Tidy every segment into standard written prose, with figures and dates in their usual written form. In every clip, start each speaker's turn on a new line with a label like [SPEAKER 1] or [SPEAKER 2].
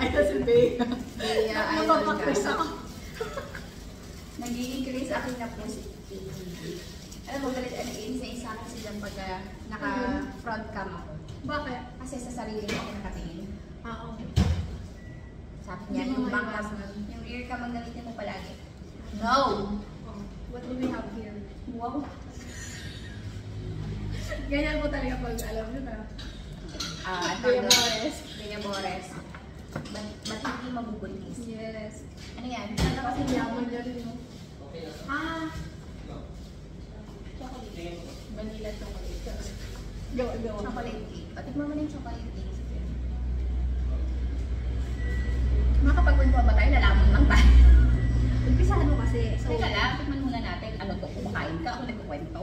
[SPEAKER 1] Ito si Bea.
[SPEAKER 2] Bea,
[SPEAKER 1] Napapakris ako.
[SPEAKER 2] Nag-i-increase akin na positivity. Alam mo, galit isa-isa kasi dyan pagka naka-front cam ako.
[SPEAKER 1] Bakit?
[SPEAKER 2] Kasi sa sarili ko ako nakatingin.
[SPEAKER 1] Oo.
[SPEAKER 2] Sabi niya, yung back cam, yung rear cam ang gamitin mo palagi. No!
[SPEAKER 1] Oh, what do we have here?
[SPEAKER 2] Wow!
[SPEAKER 1] Ganyan po talaga pag alam nyo na.
[SPEAKER 2] Bea Bores. Bea Bores. Ba't hindi mabubuntis?
[SPEAKER 1] Yes.
[SPEAKER 2] Ano yan?
[SPEAKER 1] Ano kasi yaman dyan rin mo?
[SPEAKER 2] Chocolate.
[SPEAKER 1] Vanilla chocolate. Gawa.
[SPEAKER 2] Chocolate cake. O, tikman mo na yung chocolate cake. Makapag-kwentuhan ba tayo? Lalaman lang tayo.
[SPEAKER 1] Umpisahan mo kasi.
[SPEAKER 2] So, teka lang, tikman muna natin. Ano to? Kumakain ka? Ako nagkukwento?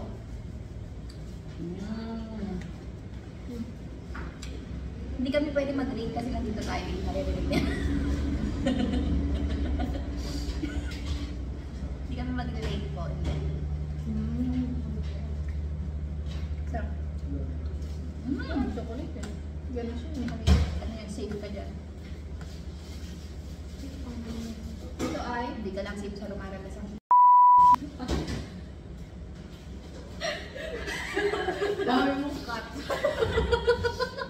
[SPEAKER 2] Hindi kami pwede mag-rate kasi nandito tayo. Maririnig niya. Hindi kami mag-rate po.
[SPEAKER 1] Sarap. Chocolate eh. Ganun siya.
[SPEAKER 2] Ano yan? Save ka dyan.
[SPEAKER 1] Ito ay?
[SPEAKER 2] Hindi ka lang save sa lumaragas.
[SPEAKER 1] Dami mong cut.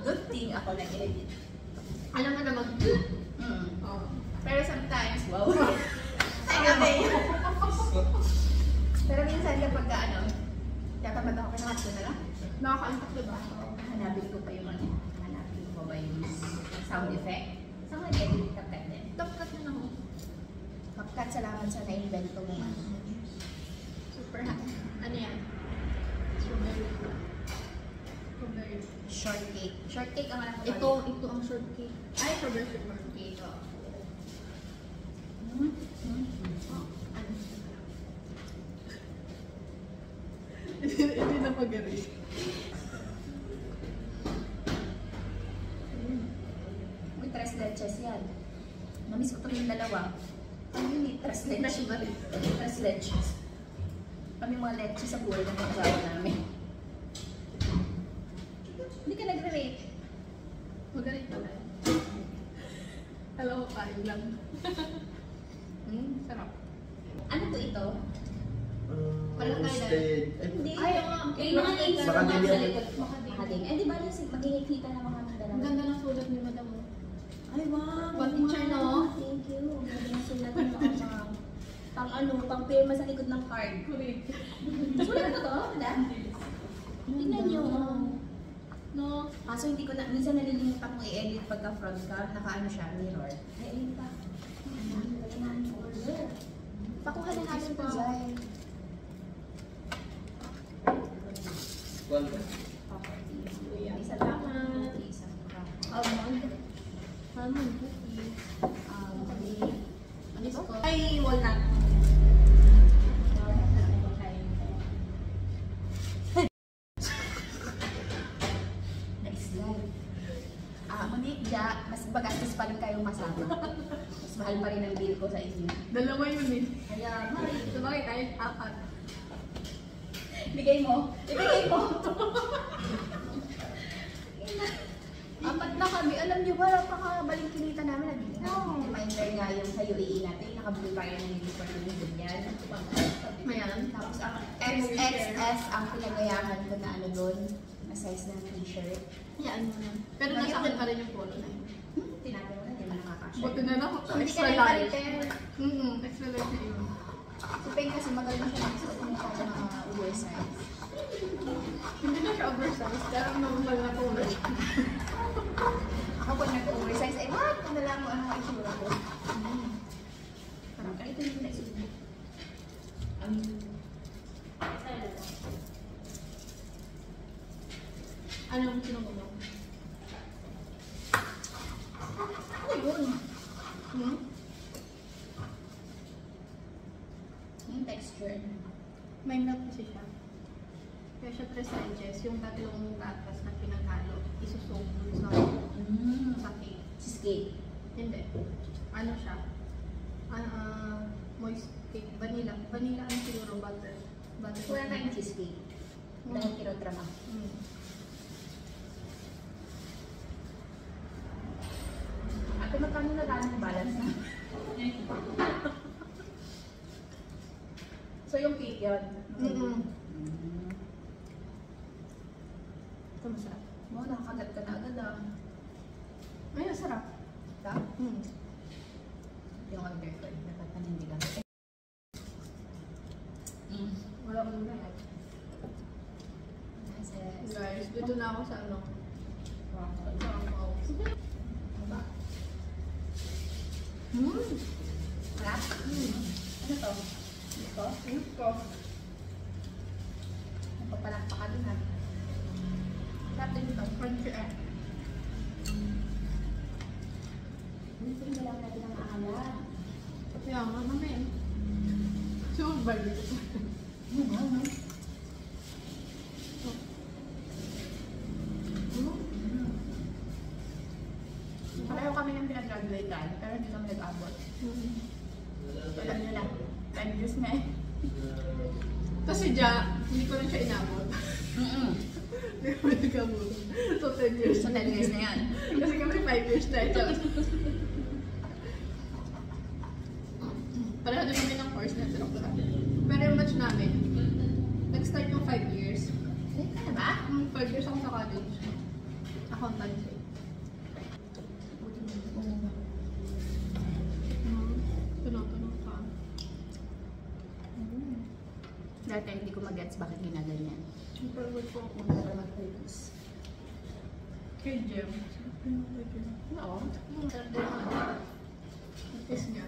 [SPEAKER 2] Good thing ako nag-edit.
[SPEAKER 1] Alam mo na mag...
[SPEAKER 2] Oh. Pero sometimes, wow. Pero minsan kapag ano, kakamad ako kinakat ko na lang.
[SPEAKER 1] Nakaka-antok diba?
[SPEAKER 2] Hanapin ko pa yung ano. Hanapin ko pa ba yung sound effect. Saan ko nag-edit? CapCut din.
[SPEAKER 1] Top-cut na ako.
[SPEAKER 2] CapCut, salamat sa na-invento mo.
[SPEAKER 1] Super hot. Ano yan? Strawberry. Strawberry.
[SPEAKER 2] Shortcake. Shortcake ang alam ko.
[SPEAKER 1] Ito ang shortcake. Ay, strawberry shortcake.
[SPEAKER 2] Oh.
[SPEAKER 1] Hindi na pag-ari.
[SPEAKER 2] May tres leches yan. Namiss ko ito yung dalawa. Ano yun eh? Tres leches ba? Tres leches. Kami mga leches sa buhay ng pagkawa namin. Hindi ka nagre-rate.
[SPEAKER 1] Magaling pala. Alam ko kain lang. Sarap.
[SPEAKER 2] Ano po ito?
[SPEAKER 1] Walang
[SPEAKER 3] Instead,
[SPEAKER 2] Hindi.
[SPEAKER 1] Ay,
[SPEAKER 2] yung mga names sa
[SPEAKER 3] Makading.
[SPEAKER 2] likod. Makading. Eh, di ba magkikita na mga ng dalawa?
[SPEAKER 1] Ang ganda ng sulat ni Madam.
[SPEAKER 2] Ay, wow!
[SPEAKER 1] One teacher, no?
[SPEAKER 2] Thank you. Ang ganda ng sulat ng mga pang ano, pang pirma sa likod ng card.
[SPEAKER 1] Correct.
[SPEAKER 2] Tapos wala na to, wala? Tingnan nyo.
[SPEAKER 1] No?
[SPEAKER 2] Kaso hindi ko na, minsan nalilimutan ko i-edit pagka front cam, naka-ano siya, mirror. Ay, ayun pa. Pakuha na natin po.
[SPEAKER 1] Kuya.
[SPEAKER 2] Isa salamat. Isa
[SPEAKER 1] Almond. Almond cookie.
[SPEAKER 2] Ano ko?
[SPEAKER 1] Ay, walnut.
[SPEAKER 2] Nice life. Manikya, mas bagastos pa rin kayong masama. Mas mahal pa rin ang bill ko sa inyo.
[SPEAKER 1] Dalawa yun eh.
[SPEAKER 2] Kaya,
[SPEAKER 1] Sabagay tayo, apat.
[SPEAKER 2] bigay mo. Ibigay mo. Apat na kami. Alam niyo ba, napakabaling kinita namin. Reminder nga yung sa UAE natin. Nakabuli tayo ng uniform ng ganyan.
[SPEAKER 1] Mayan.
[SPEAKER 2] Tapos ang XXS ang pinagayahan ko na ano doon. Na size ng t-shirt.
[SPEAKER 1] Hayaan mo na. Pero nasa akin pa rin yung polo na yun.
[SPEAKER 2] Tinapin mo na, hindi mo nakakasya.
[SPEAKER 1] Buti na lang.
[SPEAKER 2] Hindi ka
[SPEAKER 1] Extra
[SPEAKER 2] rin
[SPEAKER 1] large.
[SPEAKER 2] pa-repair.
[SPEAKER 1] Extra large na yun.
[SPEAKER 2] Si Peng kasi magaling siya mag-suot ng mga oversize.
[SPEAKER 1] Hindi na siya oversized. Pero normal na polo.
[SPEAKER 2] Ako pag nag-oversize, ay what? Ano lang mo, ano ang itsura ko? Parang ito yung naisubo.
[SPEAKER 1] Ano ang sinunod?
[SPEAKER 2] Ano yun? Yung texture.
[SPEAKER 1] May milk kasi siya. Kaya siya 3 inches. Yung tatlong gatas na pinaghalo, isusog dun sa cake.
[SPEAKER 2] Cheesecake.
[SPEAKER 1] Hindi. Ano siya? Moist cake. Vanilla. Vanilla ang siguro butter. Butter.
[SPEAKER 2] Wala tayong cheesecake. Dahil kilogram ako. Ate, magkano na So yung cake yun?
[SPEAKER 1] Ito masarap.
[SPEAKER 2] Oo, nakakagat ka na agad ah.
[SPEAKER 1] Ay, masarap.
[SPEAKER 2] Ito? Yung order ko, dapat panindigan.
[SPEAKER 1] Wala ko na yan. Guys, dito na ako sa ano. Wow.
[SPEAKER 2] Diba? Sarap? Ano to? Ito?
[SPEAKER 1] Ito.
[SPEAKER 2] Napapalakpa ka din ha. Sarap din ito.
[SPEAKER 1] Crunchy eh.
[SPEAKER 2] Hindi lang natin ang ala.
[SPEAKER 1] Kaya nga, mamaya. Super dito.
[SPEAKER 2] Pareho kami ng pinag-graduate pero hindi kami nag-abot. Alam nyo na, 10 years na eh.
[SPEAKER 1] Tapos si Ja, hindi ko rin siya inabot. Hindi ko rin nag-abot. So 10 years.
[SPEAKER 2] So 10 years na yan.
[SPEAKER 1] Kasi kami 5 years na ito. Pareho din kami ng course na ito. Pero yung batch namin, nag-start yung 5 years.
[SPEAKER 2] Ano ba?
[SPEAKER 1] 5 years ako sa college. Accountancy. Tunog ka.
[SPEAKER 2] Dati hindi ko mag-gets bakit ginaganyan.
[SPEAKER 1] Super good po ako.
[SPEAKER 2] Para mag-focus.
[SPEAKER 1] Kay Jem.
[SPEAKER 2] Oo.
[SPEAKER 1] Sarap din ako. Taste niya.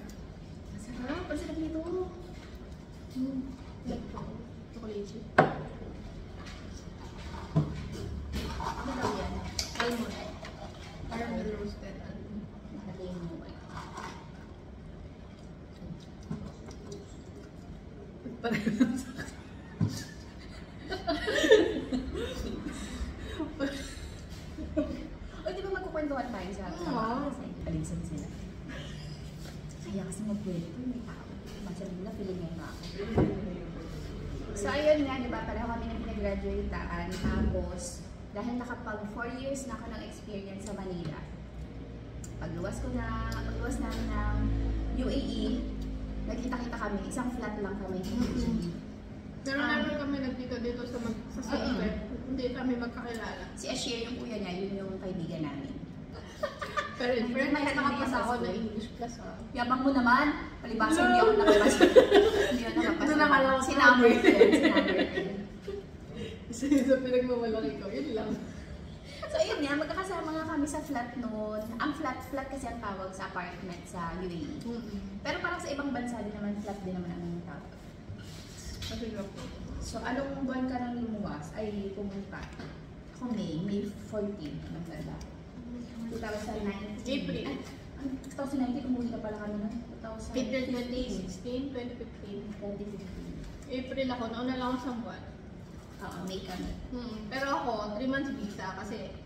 [SPEAKER 2] Masarap. Ang sarap nito.
[SPEAKER 1] Chocolate.
[SPEAKER 2] Ano daw yan?
[SPEAKER 1] Almond. Caramel roasted almond.
[SPEAKER 2] Nalagay mo ba? O, di ba magkukwentuhan tayo sa
[SPEAKER 1] Oo.
[SPEAKER 2] alisan sila? Kaya kasi magkwento, may tao. Masabi nila, feeling ngayon ako. So, ayun nga, di ba? Pareho kami ng pinag-graduatean. Tapos, dahil nakapag 4 years na ako ng experience sa Manila, pagluwas namin ng UAE, nagkita-kita kami, isang flat lang kami.
[SPEAKER 1] Pero naroon kami nagkita dito sa center. Hindi kami magkakilala.
[SPEAKER 2] Si Ashir, yung kuya niya, yun yung kaibigan namin.
[SPEAKER 1] Pero in fairness, nakapasa ako na English class ah.
[SPEAKER 2] Yabang mo naman, palibasa hindi ako nakapasa. Hindi ako nakapasa.
[SPEAKER 1] Doon nakala ko.
[SPEAKER 2] Sinumber ko yun, sinumber ko yun.
[SPEAKER 1] Isa sa pinagmamalaki ko, yun lang.
[SPEAKER 2] So yun nga, magkakasama nga kami sa flat noon. Ang flat kasi ang tawag sa apartment sa UAE. Pero parang sa ibang bansa din naman, flat din naman ang tawag.
[SPEAKER 1] Kasi lang po.
[SPEAKER 2] So anong buwan ka nang lumuwas ay pumunta? Ako May 14, ng ganda. 2019.
[SPEAKER 1] April.
[SPEAKER 2] Ay, 2019, umuwi ka pala kami nun.
[SPEAKER 1] April 2016, 2015.
[SPEAKER 2] 2015.
[SPEAKER 1] April ako, nauna lang ako sa buwan.
[SPEAKER 2] Oo, May kami.
[SPEAKER 1] Pero ako, 3 months visa kasi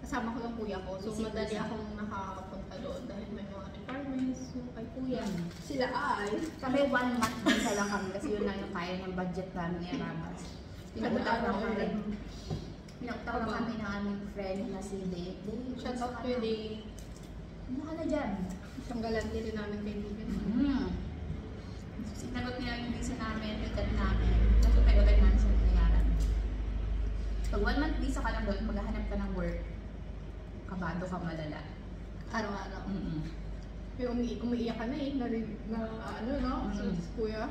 [SPEAKER 1] kasama ko yung kuya ko. So
[SPEAKER 2] Basic
[SPEAKER 1] madali
[SPEAKER 2] visa.
[SPEAKER 1] akong nakakapunta doon dahil may mga requirements yung kay kuya. Sila ay.
[SPEAKER 2] Kami 1 month visa lang kami kasi yun lang yung kaya ng budget namin ni Aramas. Pinakutak lang kami. Pinakutak lang kami ng aming friend na si Dave.
[SPEAKER 1] Shout out to Day.
[SPEAKER 2] Ano ka na dyan?
[SPEAKER 1] Isang galante din namin kaibigan.
[SPEAKER 2] Sinagot nila yung visa namin, return namin. Tapos tayo-tayo namin sa nangyayari. Pag 1 month visa ka lang doon, maghahanap ka ng work. Kabado ka malala.
[SPEAKER 1] Araw-araw. Pero umiiyak ka na eh. Na ano no? So, kuya.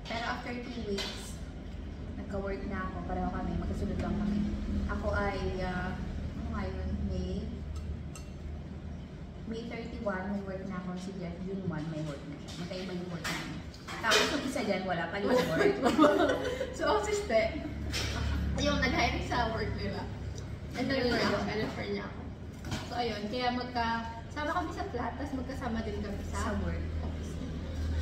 [SPEAKER 2] Pero after 2 weeks, nagka-work na ako. Pareho kami, magkasunod lang kami. Ako ay, ano nga yun, May 31, may work na ako. Si Jeff, June 1, may work na siya. Magkaiba yung work namin. Tapos yung isa dyan, wala pa yung work.
[SPEAKER 1] So, ang siste, yung nag-hire sa work nila. And then, refer niya ako. So, ayun. Kaya sama kami sa flat, tapos magkasama din kami
[SPEAKER 2] Sa
[SPEAKER 1] sa
[SPEAKER 2] work.
[SPEAKER 1] office.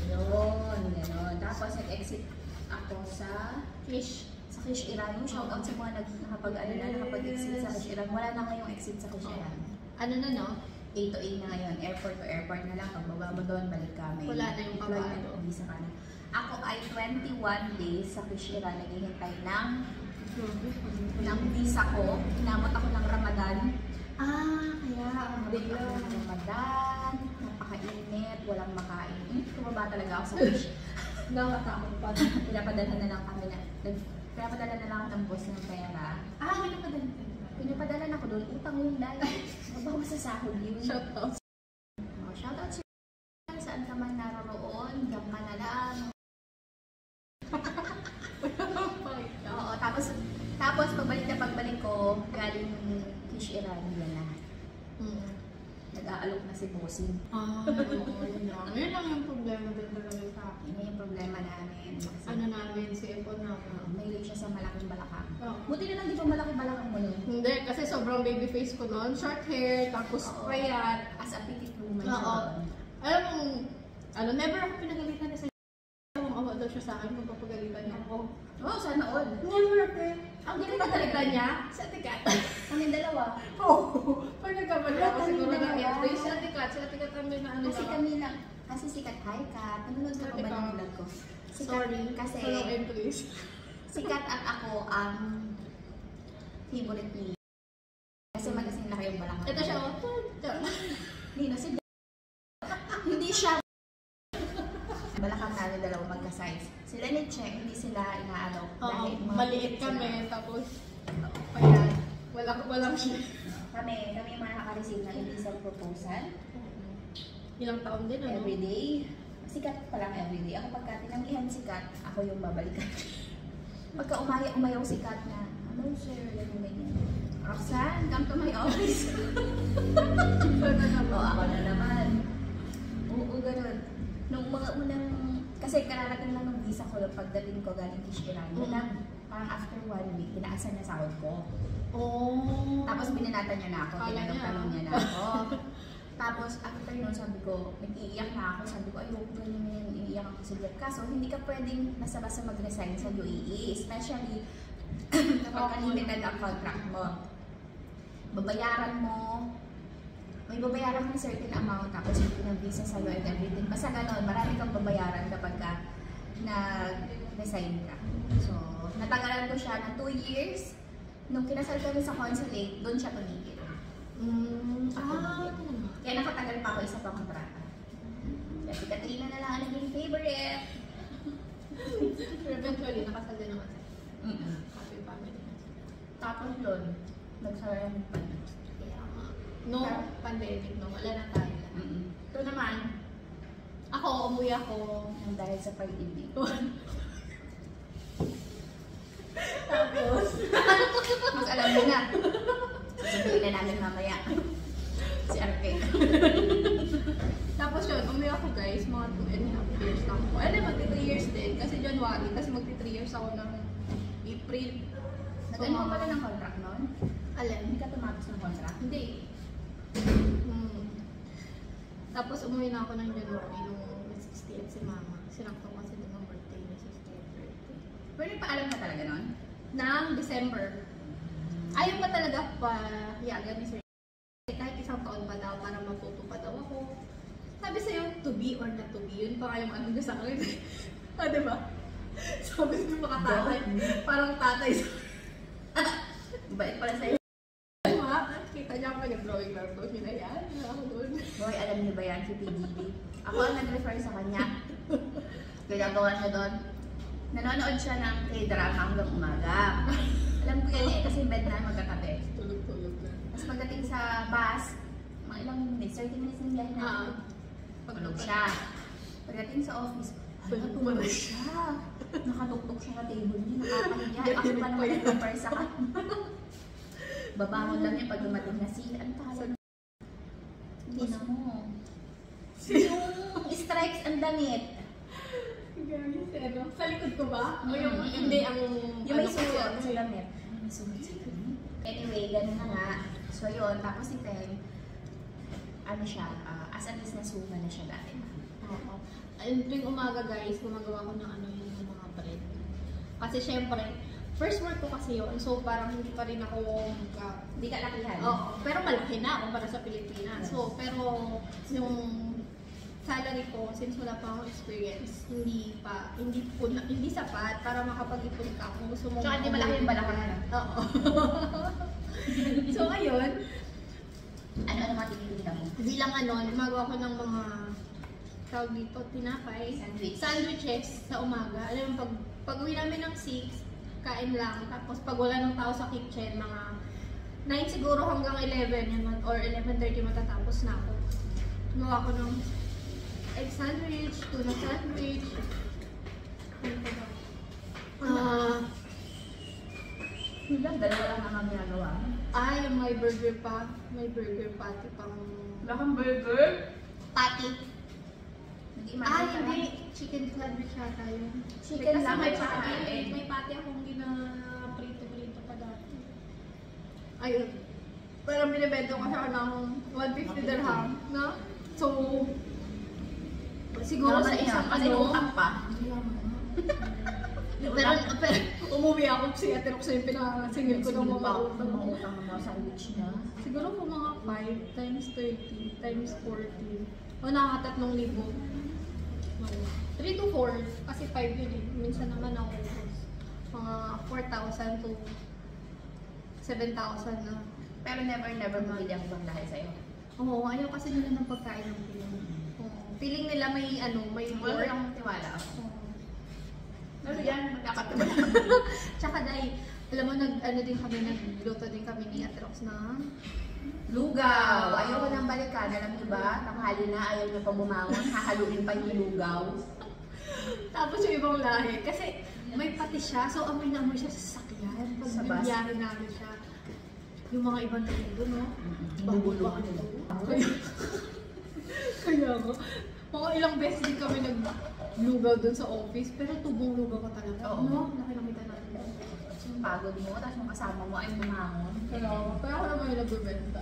[SPEAKER 2] Yun, gano'n. Tapos nag-exit ako sa
[SPEAKER 1] Fish.
[SPEAKER 2] Kish Iran. Shout out sa mga nakapag-exit sa Kish Iran. Wala na ngayong exit sa Kish Iran.
[SPEAKER 1] Ano na no?
[SPEAKER 2] A to A na ngayon. Airport to airport na lang. Pagbaba mo doon, balik ka. May
[SPEAKER 1] Wala na yung
[SPEAKER 2] employment
[SPEAKER 1] kabado.
[SPEAKER 2] visa ka na. Ako ay 21 days sa Kish Iran. Naghihintay ng visa ko. Hinamot ako ng Ramadan. Kaya bigla ng Ramadan. Napakainit. Walang makain. Tumaba talaga ako sa Kish.
[SPEAKER 1] Nakakatakot pa.
[SPEAKER 2] Pinapadala na lang kami na, pinapadala na lang ako ng boss ng pera. Pinapadala na ako doon, utang yun dahil. Mabawas sa sahod yun.
[SPEAKER 1] Shout out.
[SPEAKER 2] Shoutout sa saan ka man naroroon, diyan ka na lang. Oo, tapos pagbalik ko, galing Fish Iran, yan na. Nag-aalok na si Bossing.
[SPEAKER 1] Yun lang. Yun lang yung problema din talaga sa akin.
[SPEAKER 2] Yun yung problema namin. Kasi,
[SPEAKER 1] Ano namin, CFO namin.
[SPEAKER 2] mahilig siya sa malaking balakang.
[SPEAKER 1] Oo.
[SPEAKER 2] Buti na lang di ba malaking balakang mo nun?
[SPEAKER 1] Hindi, kasi sobrang baby face ko noon. Short hair, tapos
[SPEAKER 2] Oo.
[SPEAKER 1] payat.
[SPEAKER 2] As a petite woman
[SPEAKER 1] Oo.
[SPEAKER 2] siya doon.
[SPEAKER 1] Alam mo, never ako pinagalitan na sa awa daw siya sa akin kung papagalitan niya ako.
[SPEAKER 2] Oo, sana all.
[SPEAKER 1] Never, te.
[SPEAKER 2] Ang galing
[SPEAKER 1] Pinagalitan niya sa tikat.
[SPEAKER 2] Kami dalawa.
[SPEAKER 1] Oo. Pag nagkamali ako
[SPEAKER 2] Kami
[SPEAKER 1] siguro
[SPEAKER 2] dalawa.
[SPEAKER 1] na-embrace sa tikat kami na ano
[SPEAKER 2] Kasi
[SPEAKER 1] lang.
[SPEAKER 2] kami lang, kasi sikat, hi Kat, nanonood ka pa ba ng vlog ko? Sikat,
[SPEAKER 1] Sorry,
[SPEAKER 2] kasi
[SPEAKER 1] follow and please.
[SPEAKER 2] sikat at ako ang favorite ni. Kasi magasin na kayong balakang.
[SPEAKER 1] Ito siya, oh.
[SPEAKER 2] Nino, si hindi siya balakang namin dalawa magka-size. Sila ni Che, hindi sila inaalaw.
[SPEAKER 1] Oo,
[SPEAKER 2] mga
[SPEAKER 1] maliit
[SPEAKER 2] sila.
[SPEAKER 1] kami, tapos payat. Walang siya.
[SPEAKER 2] Kami yung mga naka-receive ng isang proposal.
[SPEAKER 1] Ilang taon din, ano?
[SPEAKER 2] Everyday. Sikat pa lang everyday. Ako pagka tinanggihan sikat, ako yung babalikan. Pagka umayaw sikat na, ano sir, yan yung ganyan. Roxanne, come to my office. Oo, ako na naman. Oo, ganun. Nung mga unang, kasi kararating lang ng visa ko pagdating ko galing Fish Iran. Parang after 1 week, tinaasan niya sahod ko.
[SPEAKER 1] Oh.
[SPEAKER 2] Tapos binanatan niya na ako,
[SPEAKER 1] Kala niya.
[SPEAKER 2] tinanong niya na ako. Tapos after nun, sabi ko, nag-iiyak na ako. Sabi ko, ayoko ganyan, iiyak ako sa lihat. Kaso, hindi ka pwedeng basta-basta mag-resign sa UAE. Especially, kapag limited ang contract mo. Babayaran mo, may babayaran kang certain amount, tapos yung pinag-visa sa'yo and everything. Basta ganon, marami kang babayaran kapag ka nag-resign ka. So, natagalan ko siya ng 2 years. Nung kinasal kami sa consulate, doon siya tumigil. Kaya nakatagal pa ako isa pang kontrata. Kaya si Katrina na lang ang naging favorite.
[SPEAKER 1] Eventually, nakasal din naman siya. Happy family.
[SPEAKER 2] Tapos doon, nagsara yung pan.
[SPEAKER 1] Kaya nga. No pandemic, no? Wala na tayo.
[SPEAKER 2] Ito naman,
[SPEAKER 1] Ako, umuwi ako.
[SPEAKER 2] ang dahil sa pag-ibig.
[SPEAKER 1] Tapos,
[SPEAKER 2] Mas alam mo na. Sasabihin na namin mamaya. Si Arcade.
[SPEAKER 1] tapos yun, umuwi ako guys, mga 2.5 years lang ako. Ano, magti 3 years din, kasi January, kasi magti 3 years ako ng April.
[SPEAKER 2] Nag-ano ka pala ng contract noon?
[SPEAKER 1] Alin?
[SPEAKER 2] Hindi ka tumapos ng contract?
[SPEAKER 1] Hindi. Tapos umuwi na ako ng January nung 60th si Mama. Sinakto kasi din ang birthday niya, 60th birthday.
[SPEAKER 2] Pero nagpaalam ka talaga noon?
[SPEAKER 1] Ng December. Ayaw pa talaga pa yagan ni Sir. Kahit isang taon pa daw para matuto pa daw ako. Sabi sa'yo, to be or not to be. Yun pa kayong ano sa akin. Diba? Sabi ko mga tatay. Parang tatay sa
[SPEAKER 2] Bait pala sa'yo.
[SPEAKER 1] diba? Kita niya ako nag-drawing lang doon. Hinayaan na ako doon.
[SPEAKER 2] Boy, alam niyo ba yan si PGB? Ako ang nag-refer sa kanya. Ginagawa niya doon. Nanonood siya ng K-drama hanggang umaga. Alam ko yan eh, kasi bed na magkatabi.
[SPEAKER 1] Tulog-tulog na.
[SPEAKER 2] Tapos pagdating sa bus, mga ilang minutes, 30 minutes ng biyahe natin. Pagulog siya. Pagdating sa office, natulog siya. Nakatuktok siya sa table niya, nakakahiya. Ako pa naman nag-refer sa kanya. Babangon lang niya pag dumating na si, ano tawag? Hindi na mo. Yung strikes ang damit.
[SPEAKER 1] Sa likod ko ba? O yung hindi ang...
[SPEAKER 2] Yung may
[SPEAKER 1] ano,
[SPEAKER 2] suot
[SPEAKER 1] kasi,
[SPEAKER 2] sa damit. May suot sa damit. Anyway, ganun na nga. So yun, tapos si Teng, ano siya, as a businesswoman na siya dati.
[SPEAKER 1] Oo. Ayun, tuwing umaga guys, gumagawa ko ng ano yun, yung mga bread. Kasi syempre, first work ko kasi yun, so parang hindi pa rin ako
[SPEAKER 2] Hindi ka lakihan.
[SPEAKER 1] Oo, pero malaki na ako para sa Pilipinas. So, pero yung salary ko, since wala pa akong experience, hindi sapat para makapag-ipon ka kung gusto mo.
[SPEAKER 2] Tsaka hindi malaki yung balakang.
[SPEAKER 1] Oo. So, ayun,
[SPEAKER 2] Ano mga tinitinda mo?
[SPEAKER 1] bilang ano, gumagawa ko ng mga tawag dito, tinapay,
[SPEAKER 2] Sandwich.
[SPEAKER 1] sandwiches sa umaga. Alam mo, pag uwi namin ng 6, kain lang. Tapos pag wala ng tao sa kitchen, mga 9 siguro hanggang 11 yan, or 11:30 matatapos na ako. Gumawa ko ng egg sandwich, tuna sandwich. Ano pa ba?
[SPEAKER 2] Yun lang, dalawa lang ang ginagawa.
[SPEAKER 1] Yung may burger pa. May burger patty pang...
[SPEAKER 2] Wala kang burger?
[SPEAKER 1] Patty.
[SPEAKER 2] Hindi
[SPEAKER 1] Hindi. Chicken sandwich yata yun.
[SPEAKER 2] Chicken
[SPEAKER 1] Kasi
[SPEAKER 2] lang
[SPEAKER 1] may
[SPEAKER 2] at saka
[SPEAKER 1] patty.
[SPEAKER 2] egg.
[SPEAKER 1] May patty akong gina-prito-prito pa dati. Ayun. Parang binibento ko siya ng 150 dirham. No? So, siguro sa isang
[SPEAKER 2] kasi utang pa.
[SPEAKER 1] Pero umuwi ako si Ate Roxanne yung pinakasingil ko ng mga utang.
[SPEAKER 2] Mga utang ng mga sandwich niya.
[SPEAKER 1] Siguro po mga 5 times 30 times 40. O nakaka 3,000. 3 to 4 kasi 5 yun eh. Minsan naman ako mga 4,000 to 7,000 na.
[SPEAKER 2] Pero never bumili ang ibang lahi sa'yo.
[SPEAKER 1] Oo, ayaw kasi nila ng pagkain ng piling. Feeling nila may may
[SPEAKER 2] Wala
[SPEAKER 1] pork.
[SPEAKER 2] lang tiwala ako.
[SPEAKER 1] Oo.
[SPEAKER 2] Pero yan, magkakatawa.
[SPEAKER 1] Tsaka dahil, alam mo, nagluto din kami ni Ate Rox na
[SPEAKER 2] Lugaw! Ayoko nang balikan. Alam niyo ba? Tanghali na, ayaw niyo pa bumangon. Hahaluin pa yung lugaw.
[SPEAKER 1] Tapos yung ibang lahi, kasi may pati siya, so amoy na amoy siya sa sasakyan. Pag
[SPEAKER 2] Sa bus.
[SPEAKER 1] bibiyahe namin siya, yung mga ibang tayo doon, no?
[SPEAKER 2] Bubulong.
[SPEAKER 1] Kaya nga, mga ilang beses din kami naglugaw doon sa office, pero tubong lugaw ka talaga.
[SPEAKER 2] Oo.
[SPEAKER 1] No? Nakikita natin doon.
[SPEAKER 2] Yung pagod mo, tapos yung kasama mo ay bumangon.
[SPEAKER 1] Kaya ako naman yung nagbibenta.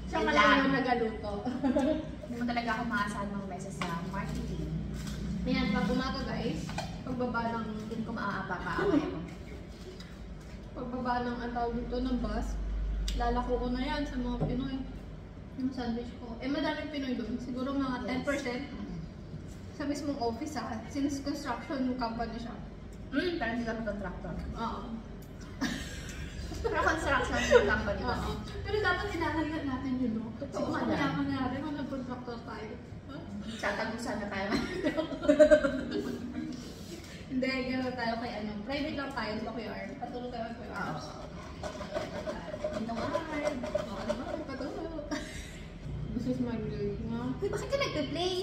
[SPEAKER 1] Siya
[SPEAKER 2] Wait
[SPEAKER 1] ka
[SPEAKER 2] lang.
[SPEAKER 1] lang yung nagaluto.
[SPEAKER 2] Hindi mo talaga ako maasahan mga beses sa marketing.
[SPEAKER 1] Ayan, pag umaga guys, pagbaba ng
[SPEAKER 2] Hindi ko maaapa-paaway mo.
[SPEAKER 1] pagbaba ng ang tawag dito ng bus, lalako ko na yan sa mga Pinoy. Yung sandwich ko. Madaming Pinoy doon. Siguro mga 10% sa mismong office since construction company siya.
[SPEAKER 2] Pero hindi kami contractor.
[SPEAKER 1] Oo.
[SPEAKER 2] Pero construction yung company ko.
[SPEAKER 1] Oo. Pero dapat inahalin natin yun, no?
[SPEAKER 2] Totoo
[SPEAKER 1] Siguro
[SPEAKER 2] ka
[SPEAKER 1] mayaman natin kung nag-contractor tayo.
[SPEAKER 2] Tatagusan na tayo.
[SPEAKER 1] Hindi, gano'n tayo kay private lang tayo, di ba Kuya Arn? Patulog tayo kay Kuya Arn.
[SPEAKER 2] Dito nga.
[SPEAKER 1] Oo naman, patulog. This is my girl nga.
[SPEAKER 2] Uy, bakit ka nagpe-play?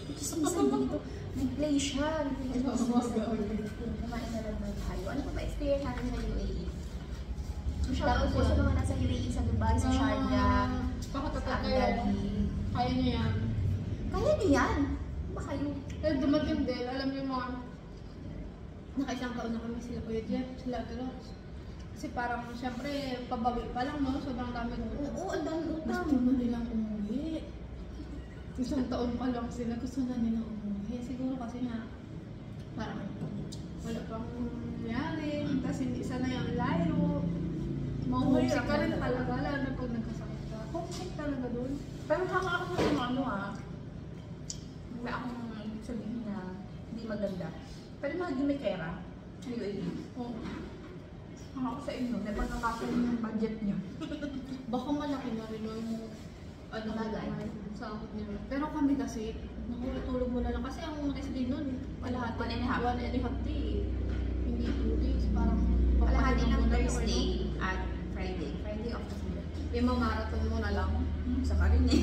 [SPEAKER 2] Minsan dito, nag-play siya. Kumain na lang ng tayo. Ano pa ba-experience natin sa UAE? Shoutout po sa mga nasa UAE, sa Dubai, sa Sharjah, sa
[SPEAKER 1] Pakatapat
[SPEAKER 2] Abu
[SPEAKER 1] kayo.
[SPEAKER 2] Dhabi.
[SPEAKER 1] Kaya niyo yan.
[SPEAKER 2] Kaya niyo yan? Ba kayo?
[SPEAKER 1] Pero dumating din, alam niyo mga nakaisang taon na kami sila Kuya Jeff, sila Galos. Kasi parang, syempre, pabawi pa lang, no? Sobrang dami ng
[SPEAKER 2] Oo, ang dami utang.
[SPEAKER 1] Gusto na nilang umuwi. Isang taon pa lang sila, gusto na nilang umuwi. Siguro kasi nga, parang wala pang nangyari, tapos hindi sana yung layo. Mahusik ka rin talaga, lalo na pag nagkasakit ka. Homesick talaga doon.
[SPEAKER 2] Pero hanga ako sa mga wala akong ibig sabihin na hindi maganda. Pero mga gimikera, sa UAE.
[SPEAKER 1] Oo.
[SPEAKER 2] Hanga ako sa inyo, may pagkakasal yung budget niyo.
[SPEAKER 1] Baka malaki na rin yung
[SPEAKER 2] Bagay.
[SPEAKER 1] sahod nila. Pero kami kasi, nakutulog mo na lang. Kasi ang rest day nun, palahati. 1.5 day. Hindi 2 days. Parang
[SPEAKER 2] Kalahati ng
[SPEAKER 1] papahinga mo na yung
[SPEAKER 2] Thursday at Friday. Friday off kasi.
[SPEAKER 1] Marathon mo na lang.
[SPEAKER 2] Sa pa rin eh.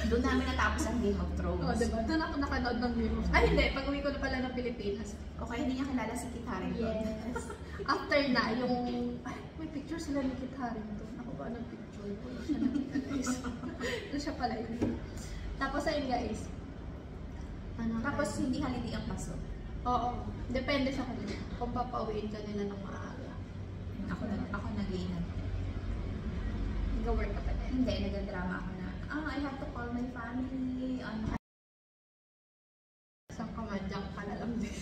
[SPEAKER 2] Doon namin natapos ang Game of Thrones.
[SPEAKER 1] Oh, diba? Doon ako nakanood ng Game of Thrones. Ay, hindi. Pag-uwi ko na pala ng Pilipinas.
[SPEAKER 2] O kaya hindi niya kilala si Kit Harington.
[SPEAKER 1] Yes. After na, yung... Ay, may picture sila ni Kit Harington. Ako ba ng picture? Wala siya nakita, guys. Ito siya pala yun. Tapos ayun, guys.
[SPEAKER 2] Tapos hindi halidi ang paso.
[SPEAKER 1] Oo. Depende sa kanila. Kung papauwiin ka nila ng maaga.
[SPEAKER 2] Ako nag-iinag.
[SPEAKER 1] Nag-work ka pa din.
[SPEAKER 2] Hindi, nag-drama ako na, I have to call my family.
[SPEAKER 1] Isang kamadyak ka na lang din.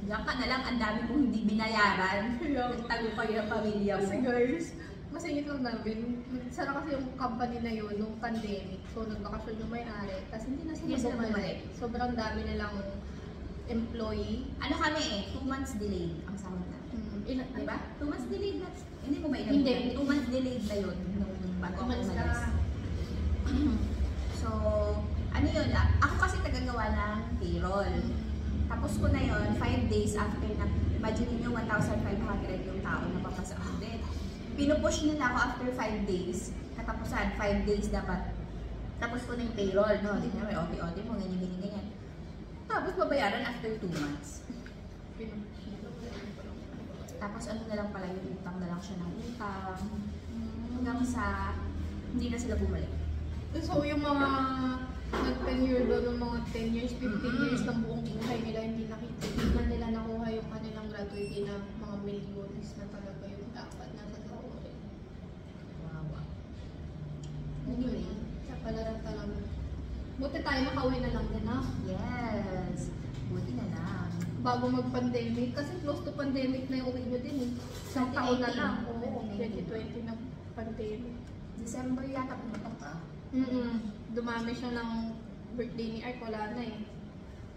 [SPEAKER 2] Diyan ka na lang, ang dami kong hindi binayaran. Nagtago kayo ng pamilya mo.
[SPEAKER 1] Kasi guys, masingit lang namin. Sara kasi yung company na yun, nung pandemic. So, nagbakasyon yung may-ari. Tapos hindi na
[SPEAKER 2] Hindi
[SPEAKER 1] sila
[SPEAKER 2] sila bumalik.
[SPEAKER 1] Sobrang dami nilang employee.
[SPEAKER 2] Ano kami 2 months delayed ang sahod na.
[SPEAKER 1] Ilan,
[SPEAKER 2] Diba? 2 months delayed na. Hindi mo ba
[SPEAKER 1] Hindi.
[SPEAKER 2] 2 months delayed na yun nung bago ako
[SPEAKER 1] Umalis ka.
[SPEAKER 2] umalis. So, Ano yun ako kasi tagagawa ng payroll. Tapos ko na yun, 5 days after na, imagine nyo 1,500 yung tao na papasok ulit. Pinupush nila ako after 5 days. Katapusan, 5 days dapat. Tapos ko na yung payroll, no? Di nga, may OT-OT mo, ganyan. Tapos babayaran after 2 months. Tapos ano na lang pala yung utang na lang siya ng utang. Hanggang sa hindi na sila bumalik.
[SPEAKER 1] So yung mga nag-tenure doon ng mga 10 years, 15 years ng buong buhay nila, hindi na nila nakuha yung kanilang gratuity na mga millions na talaga yung dapat nasa tao rin.
[SPEAKER 2] Wow.
[SPEAKER 1] Anyway, sa palaran talaga. Buti tayo nakauwi na lang din na.
[SPEAKER 2] Yes. Buti na lang.
[SPEAKER 1] Bago mag-pandemic, kasi close to pandemic na yung uwi nyo din eh. Isang taon na lang. Oo, 2020 na pandemic.
[SPEAKER 2] December yata pumatok ka.
[SPEAKER 1] Dumami siya ng birthday ni Art, wala na eh.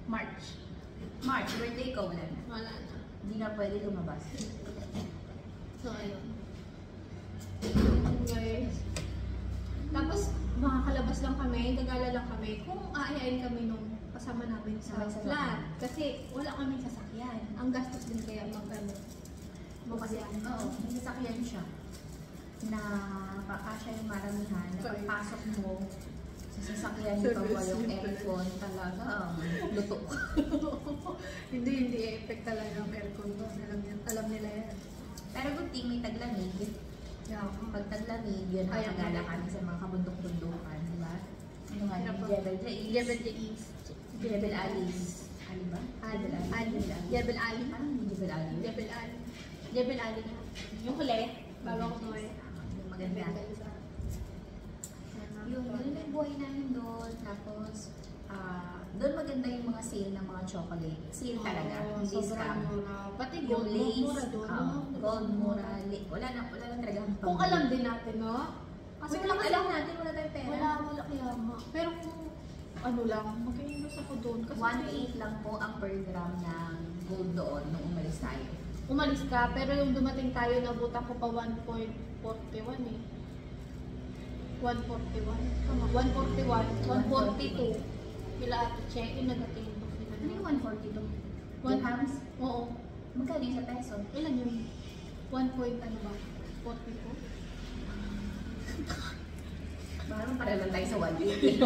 [SPEAKER 1] March.
[SPEAKER 2] Birthday ko, wala na.
[SPEAKER 1] Wala na.
[SPEAKER 2] Hindi na pwede lumabas.
[SPEAKER 1] So, ayun. Guys. Tapos, makakalabas lang kami, gagala lang kami. Kung aayain kami nung kasama namin sa flat. Kasi wala kaming sasakyan. Ang gastos din kaya mag-ano.
[SPEAKER 2] Kasi oo, may sasakyan siya. Na kakasya yung maramihan. Napagpasok mo sa sasakyan yung yung aircon talaga. Lutok.
[SPEAKER 1] Hindi effect talaga ang aircon doon. Alam nila yan.
[SPEAKER 2] Pero good thing may taglamig.
[SPEAKER 1] Yeah.
[SPEAKER 2] Pag taglamig, yun ang nagala kami sa mga kabundok-bundukan, di ba? Ano nga yun? Jebel Jais.
[SPEAKER 1] Jebel Jais.
[SPEAKER 2] Jebel Alis. Ali ba?
[SPEAKER 1] Jebel Ali.
[SPEAKER 2] Parang hindi Jebel Ali.
[SPEAKER 1] Jebel Ali. Jebel Ali nga. Yung huli, bago ko tuloy.
[SPEAKER 2] Yung maganda. Yung ganun yung buhay namin doon. Tapos, doon maganda yung mga sale ng mga chocolate. Sale talaga. Hindi scam.
[SPEAKER 1] Pati
[SPEAKER 2] Yung
[SPEAKER 1] gold,
[SPEAKER 2] lace,
[SPEAKER 1] mura doon.
[SPEAKER 2] gold, mura. Wala na talaga.
[SPEAKER 1] Kung alam din natin, no?
[SPEAKER 2] Kasi wala alam natin, wala tayong pera.
[SPEAKER 1] Wala kaya nga. Pero kung ano lang, mag-invest ako doon.
[SPEAKER 2] 1.8 lang po ang per gram ng gold doon nung umalis tayo.
[SPEAKER 1] Umalis ka, pero yung dumating tayo, nabutan ko pa 1.41 eh. 141. Tama, 141. 142. Pila ato check-in, nagating ko.
[SPEAKER 2] Ano yung 142?
[SPEAKER 1] 1
[SPEAKER 2] hams?
[SPEAKER 1] Oo.
[SPEAKER 2] Magkano yung sa peso?
[SPEAKER 1] Ilan yun? 1 point ano ba? 42?
[SPEAKER 2] Parang pareho lang tayo sa 1.8.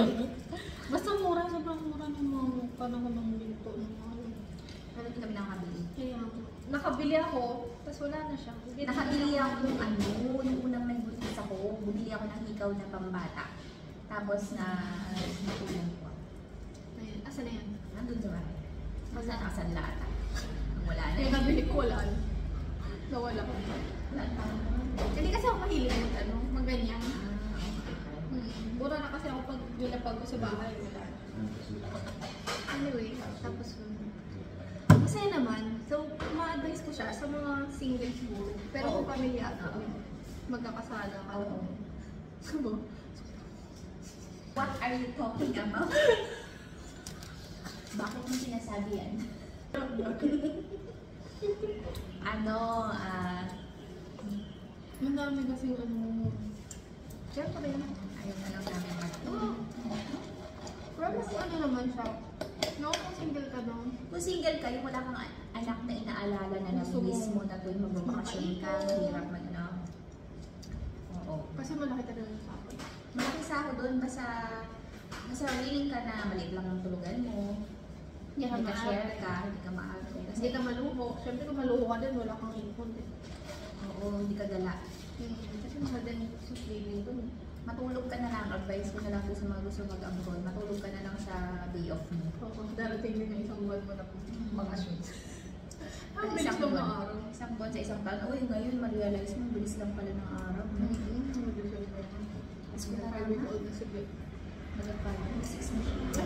[SPEAKER 1] Basta mura, sobrang mura ng mga panahon ng ginto.
[SPEAKER 2] Ano din kami nakabili?
[SPEAKER 1] Kaya nakabili ako, tapos wala na siya.
[SPEAKER 2] Nakabili ako yung unang nagbuntis ako, bumili ako ng hikaw na pambata. Tapos natulong ko.
[SPEAKER 1] Ayun, asa na yan?
[SPEAKER 2] Nandun sa bahay. Basta nakasanlata. Wala na.
[SPEAKER 1] Kaya nabili ko, wala na. Nawala ko.
[SPEAKER 2] Wala na.
[SPEAKER 1] Hindi kasi ako mahilig mag-ganyan.
[SPEAKER 2] Okay.
[SPEAKER 1] Mura na kasi ako pag nilapag ko sa bahay, wala. Anyway, tapos masaya naman. So, ma-advise ko siya sa mga single siguro. Pero kung pamilyado, magkakasala ka. So,
[SPEAKER 2] What are you talking about? Bakit mo sinasabi yan?
[SPEAKER 1] Madami kasi
[SPEAKER 2] Siyempre, ayaw na lang namin
[SPEAKER 1] promise ano naman siya. No, kung single ka doon.
[SPEAKER 2] Kung single kayo, wala kang anak na inaalala na namiss mo na tuwing magbabakasyon ka, hirap Oo.
[SPEAKER 1] Kasi malaki talaga sa akin.
[SPEAKER 2] Malaki sa ako doon, basta willing ka na maliit lang ang tulugan mo.
[SPEAKER 1] Hindi ka
[SPEAKER 2] share ka, hindi ka maarte.
[SPEAKER 1] Hindi ka maluho. Siyempre kung maluho ka din, wala kang ipon din.
[SPEAKER 2] Oo, hindi ka gala.
[SPEAKER 1] Kasi mahal din sa swimming doon.
[SPEAKER 2] Matulog ka na lang, advice ko na lang sa mga gusto mag-abroad, matulog ka na lang sa day off mo.
[SPEAKER 1] Oo, darating din yung isang buwan mo na mag-asyon. Ang bilis
[SPEAKER 2] Isang
[SPEAKER 1] lang ng
[SPEAKER 2] buwan.
[SPEAKER 1] araw.
[SPEAKER 2] Isang buwan sa isang taon. Uy, ngayon, ma-realize mo, bilis lang pala ng araw.
[SPEAKER 1] Mas kung na-5-year-old na si Beth.
[SPEAKER 2] Magpapala, 6 na siya.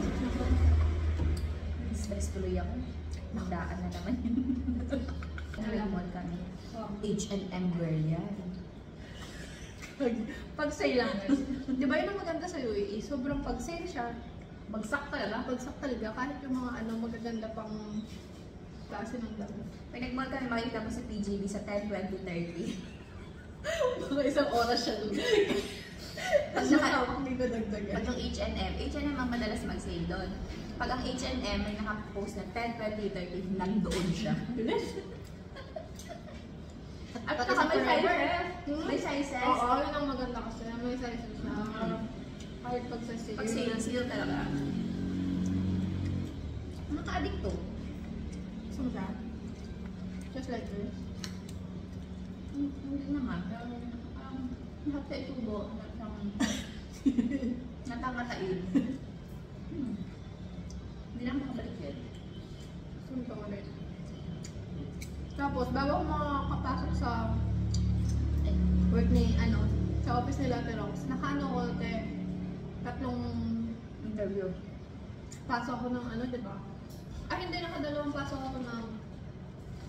[SPEAKER 2] Stress tuloy ako. Nagdaan na naman yun. Nag-mall kami. H&M girl yan.
[SPEAKER 1] Pag sale lang. Di ba yun ang maganda sa UAE? Sobrang pag sale siya.
[SPEAKER 2] Bagsak talaga.
[SPEAKER 1] Bagsak talaga. Kahit yung mga magaganda pang klase ng dami.
[SPEAKER 2] Pag nag-mall kami, makikita mo sa PGB sa 10, 20, 30.
[SPEAKER 1] Mga isang oras siya doon.
[SPEAKER 2] Pag
[SPEAKER 1] Hindi ko dagdagan.
[SPEAKER 2] Pag yung H&M ang madalas mag-sale doon. Pag ang H&M may nakapost na 10, 20, 30, nandoon siya. At
[SPEAKER 1] Pati
[SPEAKER 2] saka
[SPEAKER 1] sa
[SPEAKER 2] may
[SPEAKER 1] Forever.
[SPEAKER 2] sizes. May sizes.
[SPEAKER 1] Oo, yun ang maganda kasi. May sizes siya. Kahit pag sa sale.
[SPEAKER 2] Pag sale talaga. Nakaka-addict to.
[SPEAKER 1] Gusto mo siya? Just like this.
[SPEAKER 2] Hindi naman. Pero lahat sa itubo. Natangatain. Hindi lang makabalik yun.
[SPEAKER 1] Gusto mo ulit. Tapos, bago ako makakapasok sa work ni, sa office nila, pero nakaano ko, tatlong
[SPEAKER 2] Interview.
[SPEAKER 1] pasok ako ng diba? Hindi, nakadalawang pasok ako ng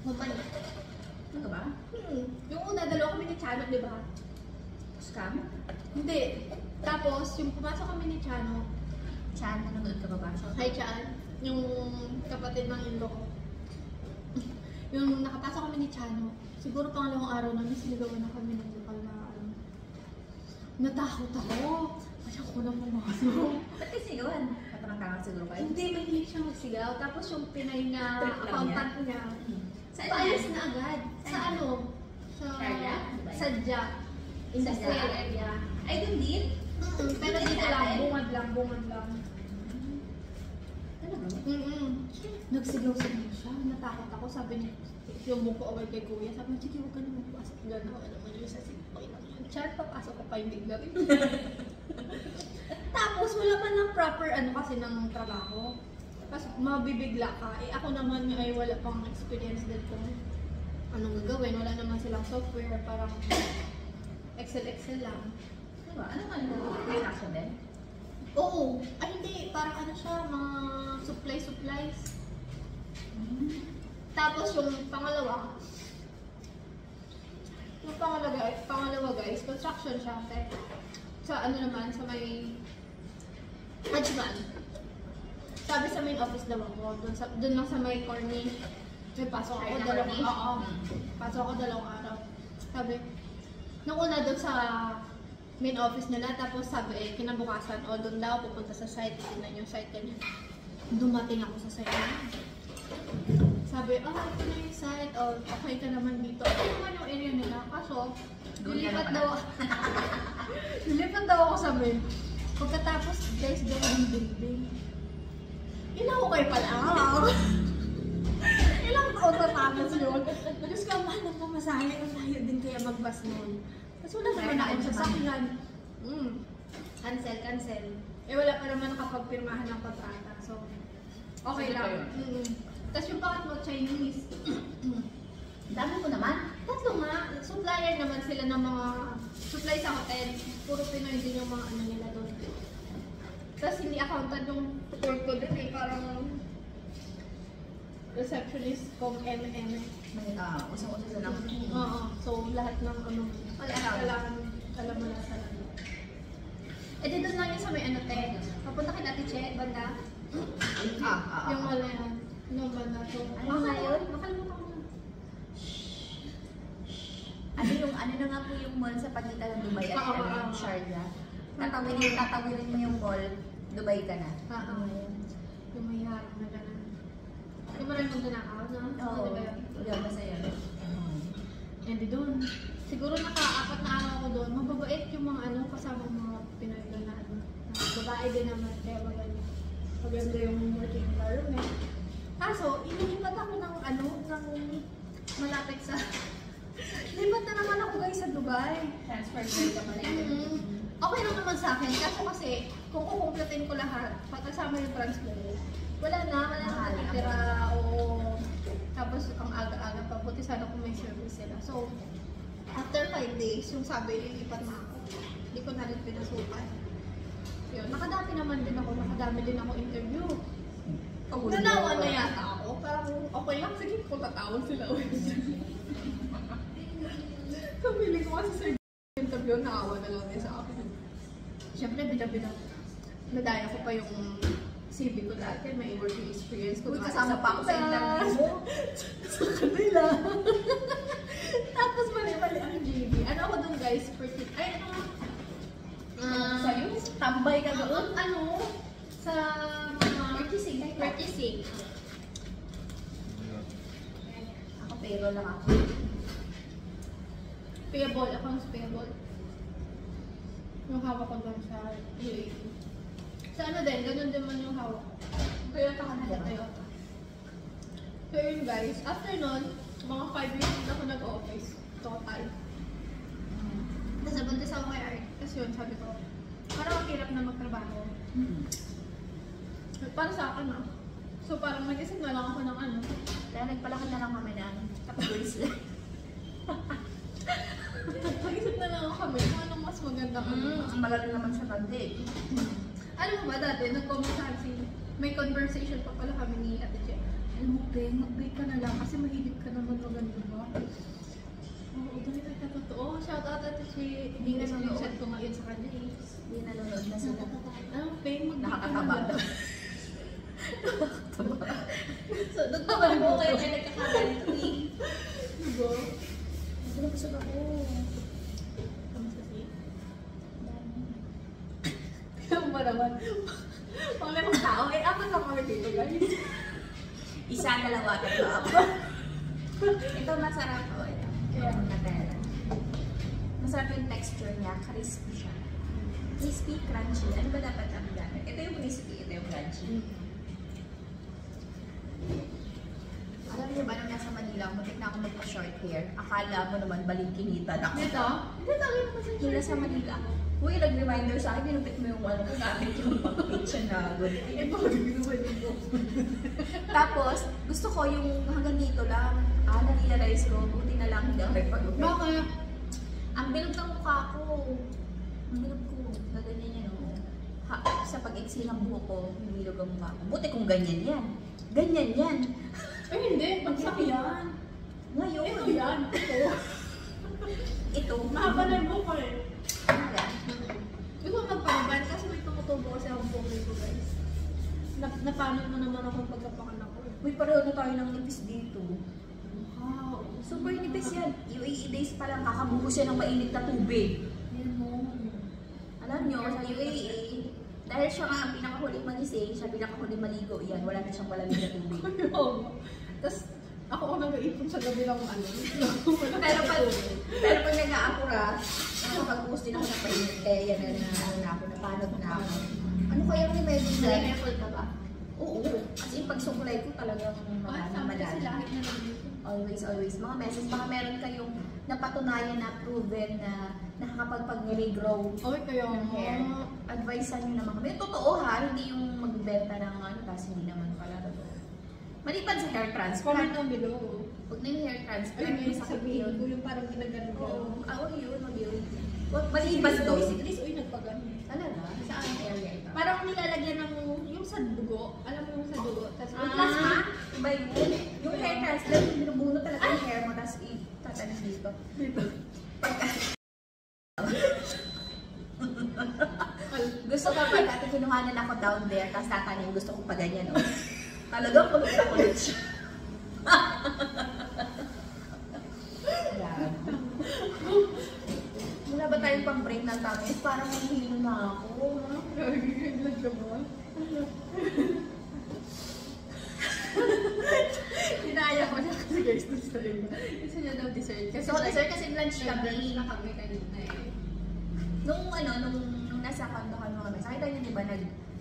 [SPEAKER 1] company.
[SPEAKER 2] Ano ba?
[SPEAKER 1] Yung una, dalawa kami ni Chano, diba?
[SPEAKER 2] Scam?
[SPEAKER 1] Hindi. Tapos, yung pumasok kami ni Chano,
[SPEAKER 2] Chan, nanonood ka ba ba?
[SPEAKER 1] hi Chan, yung kapatid ng in-law ko. Yung nakapasok kami ni Chano, siguro pangalawang araw na sinigawan na kami ng lokal na natakot ako. Ayaw ko na pumasok.
[SPEAKER 2] Ba't kayo sigawan? Matarang siguro kayo?
[SPEAKER 1] Hindi, mahilig siya magsigaw. Tapos yung Pinay na
[SPEAKER 2] Trip lang
[SPEAKER 1] accountant niya,
[SPEAKER 2] Saan
[SPEAKER 1] paalis
[SPEAKER 2] yan?
[SPEAKER 1] na agad. Sa
[SPEAKER 2] Saan?
[SPEAKER 1] Sa
[SPEAKER 2] Area? Dubai?
[SPEAKER 1] Sadya. Industrial
[SPEAKER 2] Sadya?
[SPEAKER 1] area.
[SPEAKER 2] Ay, doon din?
[SPEAKER 1] Pero
[SPEAKER 2] Doon din
[SPEAKER 1] dito lang,
[SPEAKER 2] natin?
[SPEAKER 1] bungad lang.
[SPEAKER 2] Talaga?
[SPEAKER 1] Nagsigaw-sigaw siya. Natakot ako. Sabi niya, yung buko agad kay kuya. Sabi niya, sige, huwag ka na magpasok. Gano'n. Ano man yung sa sipay lang yun. Chat, papasok ko pa yung bigla rin. Tapos, wala man ng proper kasi ng trabaho. Tapos, mabibigla ka. Ako naman ay wala pang experience din kung anong gagawin. Wala naman silang software. Parang Excel lang.
[SPEAKER 2] Diba? Ano nga yung construction din?
[SPEAKER 1] Oo. Ay, hindi. Parang siya, mga supplies. Tapos yung pangalawa guys, construction siya. Sa naman, sa may Hajman. Sabi sa main office daw ako, dun lang sa may corniche. Pasok ako pasok ako 2 araw. Sabi, nung una dun sa main office nila, tapos sabi kinabukasan, dun daw pupunta sa site, tingnan yung site ganyan. Dumating ako sa site na. Sabi, ito na yung site, okay ka naman dito. Ito naman yung area nila. Kaso, nilipat daw ako sa main. Pagkatapos, guys, gano'n yung building. Ilang okay pala. Ilang taon natapos yun. Diyos ko, mahal ng pamasahe. Ang layo din kaya magbas noon. Tapos wala naman akong sasakyan. Cancel. Wala pa naman nakapagpirmahan ng kontrata. So, okay
[SPEAKER 2] Sige
[SPEAKER 1] lang. Tapos yung pangatlo, Chinese.
[SPEAKER 2] Dami ko naman.
[SPEAKER 1] Tatlo nga. Supplier naman sila ng mga supply sa hotel. Puro Pinoy din yung mga nila doon. Tapos hindi accountant yung work ko doon parang receptionist kung M&M.
[SPEAKER 2] Usang-usa sa lang.
[SPEAKER 1] Oo. So lahat ng kailangan alam mo na sa lalo. Dito lang yun sa may papunta kay Ate Che, banda. Yung wala yan. Yung banda. So,
[SPEAKER 2] Ano nga yun?
[SPEAKER 1] Makalimutan ko na.
[SPEAKER 2] Ano na nga po yung mall sa pagitan ng Dubai at Sharjah? Tatawirin mo yung mall, Dubai ka na.
[SPEAKER 1] Yung may harap na gano'n. Yung maraming mong nanakaw, no?
[SPEAKER 2] Oo.
[SPEAKER 1] Di ba yun?
[SPEAKER 2] Wala ba sa'yo?
[SPEAKER 1] Hindi doon. Siguro naka-4 na araw ako doon. Mababait yung mga kasama mga Pinoy doon na babae din naman. Kaya maganda yung working environment. Kaso, inilipat ako ng malapit sa... Lipat na naman ako guys sa Dubai.
[SPEAKER 2] Transfer rate ka pala yun.
[SPEAKER 1] Okay lang naman sa akin. Kaso kasi, kung kukumpletin ko lahat, pagkasama yung transfer, wala na nakatitira o tapos ang aga-aga pa. Buti sana kung may service sila. So, after 5 days, yung sabi, lilipat na ako. Hindi ko na rin pinasukan. Yun, nakadami naman din ako. Nakadami din ako interview. Nanawa na yata ako. Parang okay lang, sige, kung tatawag sila ulit. Kamili ko kasi sa interview, naawa na lang din sa akin. Siyempre, bida-bida. Nadaya ko pa yung CV ko dati, may working experience ko.
[SPEAKER 2] Kasama pa ako sa interview.
[SPEAKER 1] Sa kanila. Tapos mali-mali ang GB. Ano ako dun guys?
[SPEAKER 2] Tambay ka doon.
[SPEAKER 1] Ano? Sa mga...
[SPEAKER 2] Purchasing.
[SPEAKER 1] Purchasing.
[SPEAKER 2] Ako payroll lang ako.
[SPEAKER 1] Payable. Accounts payable. Yung hawak ko doon sa UAE. Sa ano din, ganun din man yung hawak ko. Toyota ka na Toyota. So yun guys, after nun, mga 5 years na ako nag-office. Total. Tapos nabuntis ako kay Art. Kasi yun, sabi ko, parang ang hirap na magtrabaho. Para sa akin ah. So parang nag-isip na lang ako ng ano.
[SPEAKER 2] Kaya nagpalaki na lang kami ng tapos.
[SPEAKER 1] Nag-isip na lang ako kami kung anong mas maganda kami.
[SPEAKER 2] Ang magaling naman sa kante.
[SPEAKER 1] Alam mo ba dati, nag-conversation, may conversation pa pala kami ni Ate Che. Alam mo, Peng, mag-bake ka na lang kasi mahilig ka naman maganda ba? Oo, ganito ka totoo. Shout out Ate Che. Hindi na screenshot ko ngayon sa kanya eh.
[SPEAKER 2] Hindi nanonood na sila.
[SPEAKER 1] Alam mo, Peng, mag-bake ka na
[SPEAKER 2] Nakakataba.
[SPEAKER 1] lang. So, nagtaban mo kayo kaya nagkakaganito eh. Diba?
[SPEAKER 2] Hindi na busog ako.
[SPEAKER 1] Kamusta si? Alam mo naman, pang limang tao, eh, apat lang kami dito, guys.
[SPEAKER 2] Isa, dalawa, tatlo ako. Ito masarap ko. Ito.
[SPEAKER 1] Kaya,
[SPEAKER 2] Nutella. Masarap yung texture niya. Crispy siya. Crispy, crunchy. Ano ba dapat ang gamit? Ito yung crispy, ito yung crunchy. Alam niyo ba nung nasa Manila, muntik na ako magpa-short hair. Akala mo naman balingkinitan ako.
[SPEAKER 1] dito, hindi tayo naman sa
[SPEAKER 2] Yung nasa Manila ako. Uy, nag-reminder sa akin, pinupit mo yung ano ko gamit yung pang-picture na good.
[SPEAKER 1] Eh, bakit ginawa dito?
[SPEAKER 2] Tapos, gusto ko yung hanggang dito lang. Na-realize ko, buti na lang hindi ako nagpag-upit.
[SPEAKER 1] Bakit?
[SPEAKER 2] Ang bilog ng mukha ko. Ang bilog ko. Gaganyan yan, oh. Sa pag-exhale ng buhok ko, yung bilog ang mukha ko. Buti kung ganyan yan. Ganyan yan.
[SPEAKER 1] Ay, hindi. Bagsak yan.
[SPEAKER 2] Ngayon.
[SPEAKER 1] Ito yan. Ito.
[SPEAKER 2] Ito.
[SPEAKER 1] Mahaba na yung buhok ko eh.
[SPEAKER 2] Yan.
[SPEAKER 1] Gusto ko magpakaban kasi may tumutubo kasi akong buhok nito, guys. Napanon mo naman ako pagkapakan ako eh.
[SPEAKER 2] Uy, pareho na tayo ng nipis dito.
[SPEAKER 1] Wow.
[SPEAKER 2] Super nipis yan. UAE days pa lang, kakabuhos siya ng mainit na tubig.
[SPEAKER 1] Yan mo.
[SPEAKER 2] Alam nyo, sa UAE, dahil siya nga ang pinakahuling magising, siya pinakahuling maligo, yan, wala na siyang malamig na tubig.
[SPEAKER 1] Oo. Tapos, ako nag-iipon sa gabi ng ano.
[SPEAKER 2] pero pag nag-aapura, nakapag-post din ako ng painit, kaya yan na ako, napanod na ako. Ano kaya ang remedy dyan?
[SPEAKER 1] Nag-effort ka ba?
[SPEAKER 2] Oo, kasi pag sukulay ko talagang
[SPEAKER 1] Sabi kasi
[SPEAKER 2] malalim.
[SPEAKER 1] lahit na lang dito.
[SPEAKER 2] Always, always. Mga message, baka meron kayong napatunayan na proven na nakakapag-regrow
[SPEAKER 1] Okay kayo.
[SPEAKER 2] ng hair. Advisean nyo naman kami. Totoo ha, hindi yung magbenta ng ano, kasi hindi naman pala totoo. Maliban sa hair
[SPEAKER 1] Comment
[SPEAKER 2] transplant.
[SPEAKER 1] down below.
[SPEAKER 2] Huwag na yung hair transplant.
[SPEAKER 1] Ayun, yung
[SPEAKER 2] sakit
[SPEAKER 1] sabihin
[SPEAKER 2] yun.
[SPEAKER 1] ko yung parang ginagano ko.
[SPEAKER 2] Oo, yun, mag-yun. Maliban doon.
[SPEAKER 1] Please, uy, nagpagano.
[SPEAKER 2] Talaga? Saan ang area ito?
[SPEAKER 1] Parang nilalagyan ng yung sa dugo. Alam mo yung sa dugo. Tapos,
[SPEAKER 2] Yung plasma, iba yun. Yung hair transplant, binubunot talaga yung hair mo, tapos itatanis dito. Gusto ko pag ate kinuhanan ako down there, tapos tatanin, gusto ko pa ganyan, oh. Talagang kulit na kulit siya. Yan. Wala ba tayong pang-break ng tamis? Parang mahihilo na ako.
[SPEAKER 1] naglag ka ba? Hinaya ko na kasi guys, dessert. Gusto niya daw dessert. Kasi
[SPEAKER 2] So, dessert kasi lunch
[SPEAKER 1] lunch
[SPEAKER 2] kami.
[SPEAKER 1] na kami kanina eh.
[SPEAKER 2] Nung nasa kantohan mo kami, sakita niyo di ba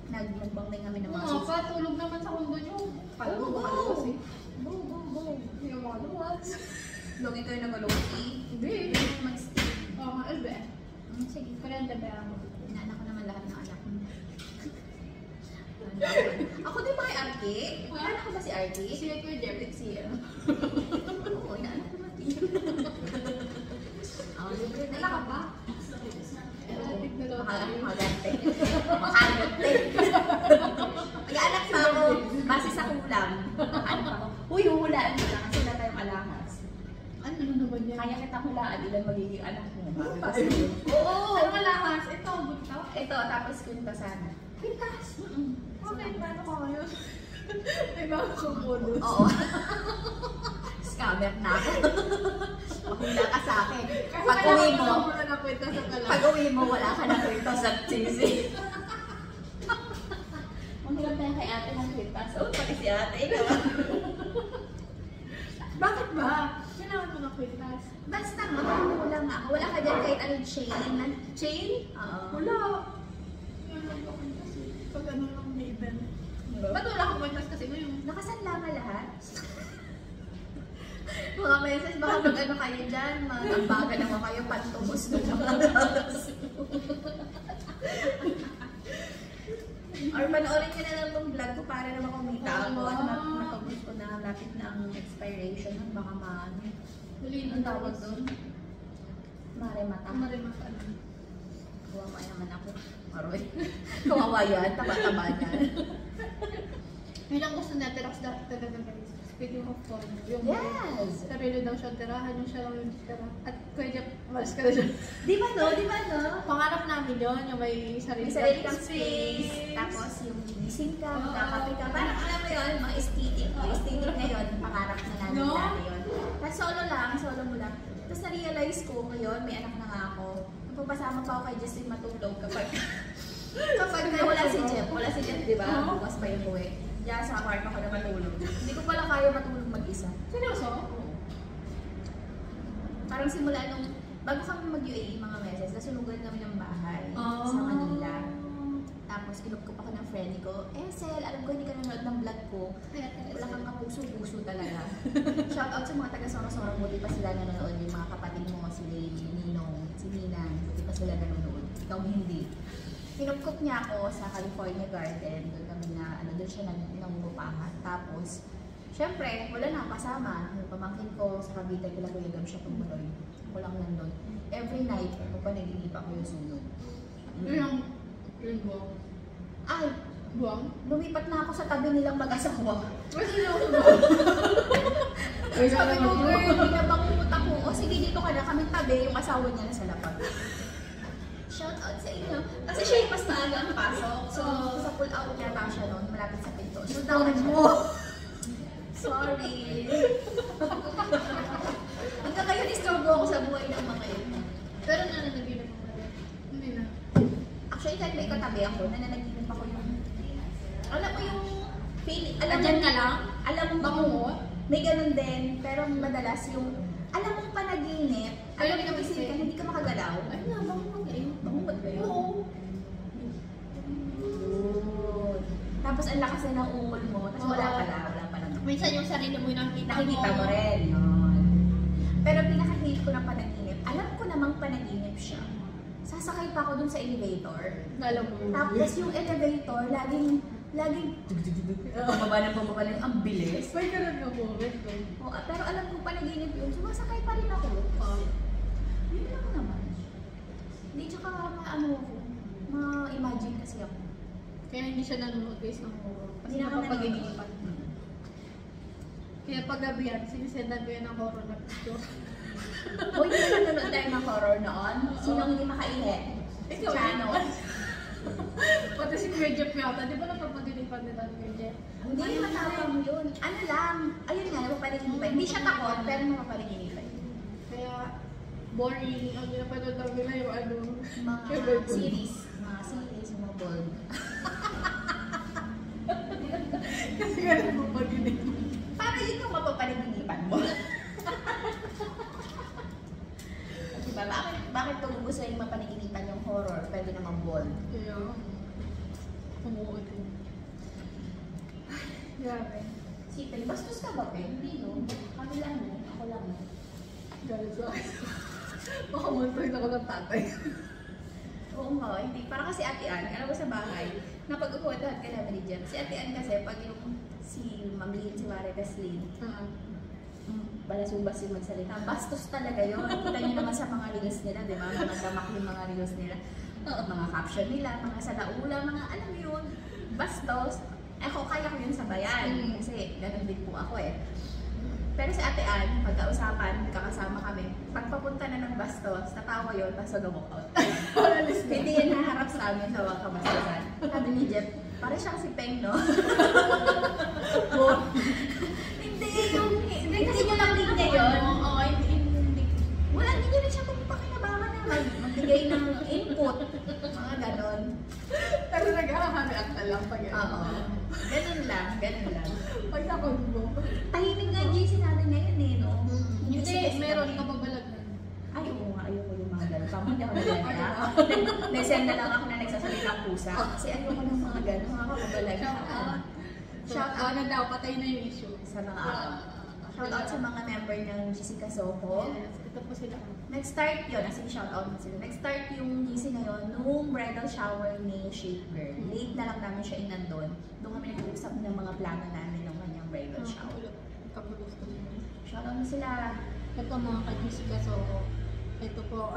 [SPEAKER 2] nagbangling kami ng mga
[SPEAKER 1] Oo, patulog naman sa kondo niyo. Paano
[SPEAKER 2] Oo,
[SPEAKER 1] mo
[SPEAKER 2] go.
[SPEAKER 1] makaluwas eh?
[SPEAKER 2] Go, go, go.
[SPEAKER 1] Hindi ako makaluwas.
[SPEAKER 2] Login kayo ng malungi.
[SPEAKER 1] Hindi.
[SPEAKER 2] Mag-stay.
[SPEAKER 1] Oo, albe.
[SPEAKER 2] Sige.
[SPEAKER 1] Kalenda ba ako?
[SPEAKER 2] Inaanak ko naman lahat ng anak mo. Ako din ba kay Arki? Inaanak ko ba si Arki?
[SPEAKER 1] Si Kuya Jeffrey siya.
[SPEAKER 2] Oo, inaanak ko natin. Libre na
[SPEAKER 1] Wala ka ba?
[SPEAKER 2] Magante. Magante. Mag-anak pa ako. Base sa kulang. Ano pa ako? Uy, hulaan mo lang kasi wala tayong alahas.
[SPEAKER 1] Ano naman yan?
[SPEAKER 2] Kaya kita hulaan ilan magiging anak mo.
[SPEAKER 1] Oo! Ano malahas? Ito, bunta.
[SPEAKER 2] Ito, tapos kwenta sana.
[SPEAKER 1] Pintas! Okay, paano ka ngayon? May bago kang bonus.
[SPEAKER 2] Oo. Scammer na ako. Mahula ka sa akin. Pag uwi mo,
[SPEAKER 1] wala na kwenta sa pala.
[SPEAKER 2] pag uwi mo, wala ka na kwenta sa cheesy. Hiram tayo kay ate ng kwintas. Oh, pati si ate, ikaw.
[SPEAKER 1] Bakit ba? Kailangan mo ng kwintas.
[SPEAKER 2] Basta makakulang nga ako. Wala ka dyan kahit anong chain.
[SPEAKER 1] Chain?
[SPEAKER 2] Oo.
[SPEAKER 1] Wala. Wala ka kwintas eh. Pag ano lang maiden. Ba't wala akong kwintas kasi ngayon?
[SPEAKER 2] Nakasanla ka lahat? Mga meses, baka mag-ano kayo dyan, mag-ambaga naman kayo, pantubos na lang. Or panoorin nyo na lang itong vlog ko para naman kumita ako at matapos ko na lapit na ang expiration nun, baka maano. Ang tawag doon? Maremata.
[SPEAKER 1] Maremata.
[SPEAKER 2] Kawawa naman ako. Maroy. Kawawa yan, taba-taba yan.
[SPEAKER 1] Yun ang gusto natin, Rox, talaga guys. Speaking of fun, yung
[SPEAKER 2] Yes!
[SPEAKER 1] sarili daw siya tirahan, yung siya lang yung tira. At Kuya Jeff, malas ka na dyan.
[SPEAKER 2] Di ba no? Di ba no?
[SPEAKER 1] Pangarap namin yun, yung may sarili,
[SPEAKER 2] May sarili kang space, tapos yung gising ka, magkakape ka. Parang alam mo yun, mga aesthetic. Yung aesthetic na yun, pangarap na namin
[SPEAKER 1] No?
[SPEAKER 2] dati yun. Tapos solo mo lang. Tapos na-realize ko ngayon, may anak na nga ako. Napapasama pa ako kay Justin matulog kapag wala si Jeff, di ba?
[SPEAKER 1] Oo.
[SPEAKER 2] Bukas pa yung buwi. Diyan sa apartment ko na matulog. Hindi ko pala kaya matulog mag-isa.
[SPEAKER 1] Seryoso?
[SPEAKER 2] Parang simula nung, bago kami mag-UAE mga meses, nasunugan namin ng bahay sa Manila. Tapos kinukup ako ng friend ko, Sel, alam ko hindi ka nanonood ng vlog ko. Wala kang kapuso-puso talaga. Shout out sa mga taga-Sorong-Sorong, buti pa sila nanonood. Yung mga kapatid mo, si Ninong, si Ninang, buti pa sila nanonood. Ikaw hindi. Kinukup niya ako sa California Garden. Doon kami na, doon siya nangungupahan. Tapos, syempre, wala na kasama. Yung pamangkin ko sa Cavite, kila Kuya Gab siya tumuloy. Ako lang nandun. Every night, kapag nag-iipa ko yung sunog.
[SPEAKER 1] Yung buwang.
[SPEAKER 2] Ay,
[SPEAKER 1] Buwang?
[SPEAKER 2] lumipat na ako sa tabi nilang mag-asawa.
[SPEAKER 1] Ay,
[SPEAKER 2] Sabi ko, girl, binabangungot ako. O sige, dito ka na. Kaming tabi, yung asawa niya nasa lapag. Shout out sa inyo. Kasi siya yung mas maaga ang pasok. So, sa pull out niya pa siya noon, malapit sa pinto. So, down mo. Sorry. Hanggang ngayon, istorbo ako sa buhay ng mga yun.
[SPEAKER 1] Pero nananaginip mo na rin. Hindi na.
[SPEAKER 2] Actually, kahit may katabi ako, nananaginip ako yung... Alam mo yung feeling...
[SPEAKER 1] Andyan ka lang?
[SPEAKER 2] Alam mo,
[SPEAKER 1] Bangungot?
[SPEAKER 2] may ganun din, pero madalas yung... Alam mong panaginip, alam mo yung isip ka, hindi ka makagalaw.
[SPEAKER 1] Ay, nabangungot eh.
[SPEAKER 2] Bangungot ba yun?
[SPEAKER 1] Oo.
[SPEAKER 2] Good. Tapos ang lakas na ng ungol mo, tapos
[SPEAKER 1] Oo.
[SPEAKER 2] wala pala.
[SPEAKER 1] Minsan yung sarili mo yung
[SPEAKER 2] Nakikita mo rin, yun. Pero pinaka-hate ko ng panaginip, alam ko namang panaginip siya. Sasakay pa ako dun sa elevator.
[SPEAKER 1] Alam mo.
[SPEAKER 2] Tapos yung elevator, laging pumaba lang, ang bilis.
[SPEAKER 1] May ganun nga po.
[SPEAKER 2] Oo, pero alam ko panaginip yun, sumasakay pa rin ako. Yun lang naman. Hindi, tsaka maano ako, ma-imagine kasi ako.
[SPEAKER 1] Kaya hindi siya nanonood guys ng horror. Kasi
[SPEAKER 2] Hindi na ako
[SPEAKER 1] napapaginipan. Kaya pag gabi yan, sinisendan ko yan ng horror na picture.
[SPEAKER 2] Uy, hindi na nanonood tayo ng horror noon. Sinong hindi makaihi? Si
[SPEAKER 1] Ikaw
[SPEAKER 2] Chano.
[SPEAKER 1] Pati si Kuya Jeff yata, di ba napapaginipan nila ni Kuya Jeff?
[SPEAKER 2] Hindi, matapang yun. Ano lang, ayun nga, napapanaginipan. Hindi siya takot, pero napapanaginipan.
[SPEAKER 1] Kaya boring, ang pinapanood lang nila yung ano.
[SPEAKER 2] Mga series, mga bulb.
[SPEAKER 1] Kasi nga napapaginipan.
[SPEAKER 2] Para yun yung mapapanaginipan mo. Diba? Bakit ko gusto yung mapanaginipan yung horror? Pwede naman bulb.
[SPEAKER 1] Kaya, umuot yun. Grabe.
[SPEAKER 2] Si Pen, bastos ka ba, Pen? Hindi, no? Kami lang, no? Ako lang, no?
[SPEAKER 1] Galit sa akin. Baka montoy ako ng tatay.
[SPEAKER 2] Oo nga, hindi. Para kasi Ate Ann, alam mo sa bahay, napag-upuan lahat ka namin ni Jem. Si Ate Ann kasi, pag yung si Mamlihin, si Marites Lynn, balasubas yung magsalita. Bastos talaga yun. Kita nyo naman sa mga reels nila, di ba? Mga damak yung mga reels nila. Mga caption nila, mga salaula, mga alam mo yun. Bastos. Ako, kaya ko yun sabayan. Kasi ganun din po ako eh. Pero si Ate Ann, pagkausapan, kakasama kami, pagpapunta na ng bastos, tatawa yun, tapos mag-walk out. Hindi yan naharap sa amin sa mga kabastusan. Sabi ni Jeff, para siyang si Peng, no? Hindi kasi nyo lang din niya yun.
[SPEAKER 1] Oo, hindi.
[SPEAKER 2] Wala, hindi nyo rin siya pakinabangan na magbigay ng input. Mga ganon.
[SPEAKER 1] Pero nag-ahami-akta lang pag
[SPEAKER 2] Oo.
[SPEAKER 1] combo.
[SPEAKER 2] Tahimik nga yung GC natin ngayon eh, no?
[SPEAKER 1] Hindi, meron ka pabalag na.
[SPEAKER 2] Ay, oo nga, ayoko yung mga gano'n. Tama, hindi ako naganda. Nasend na lang ako na nagsasalita ang pusa. Kasi ayoko ng mga gano'n, mga kababalag.
[SPEAKER 1] Shout out na daw, patay na yung issue.
[SPEAKER 2] Sa mga shout out sa mga member ng GC Kasoho.
[SPEAKER 1] Yes, ito po sila.
[SPEAKER 2] Nag-start yun, as in shout out na sila. Nag-start yung GC na yun nung bridal shower ni Shape Girl. Late na lang namin siya inandun. Doon kami nag-uusap ng mga plano namin ng kanyang bridal shower.
[SPEAKER 1] Kapag gusto mo.
[SPEAKER 2] Shout out na sila.
[SPEAKER 1] Ito mga kajisika, so ito po.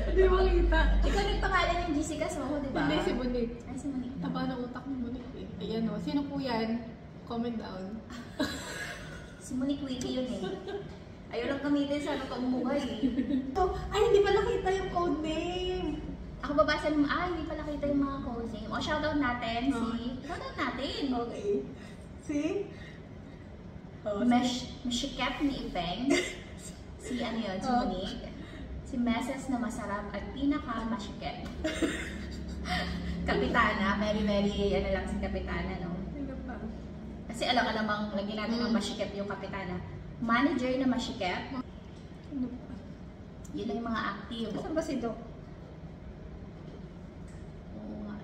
[SPEAKER 1] Hindi makita.
[SPEAKER 2] Ikaw nagpangalan yung GC Kasoho, di ba?
[SPEAKER 1] Hindi, si Bonit.
[SPEAKER 2] Ay, si Monique.
[SPEAKER 1] Taba ng utak ni Bonit eh. Ayan o. Sino po yan? Comment down.
[SPEAKER 2] Si Monique Witty yun eh. Ayaw lang gamitin sa totoong buhay eh.
[SPEAKER 1] Ay, hindi pala kita yung code name.
[SPEAKER 2] Ako babasa ng, hindi pala kita yung mga code name. O, shoutout natin shoutout natin.
[SPEAKER 1] Okay. Si?
[SPEAKER 2] Meshikep ni Ipeng. Si ano yun, si Monique. Si Meses na masarap at pinaka-mashikep. Kapitana, very ano lang si Kapitana, no?
[SPEAKER 1] Sino pa?
[SPEAKER 2] Kasi alam ka namang lagyan natin ng mashikep yung Kapitana. Manager na mashikep.
[SPEAKER 1] Sino pa?
[SPEAKER 2] Yun lang yung mga active.
[SPEAKER 1] Saan ba si Doc?
[SPEAKER 2] Oo nga.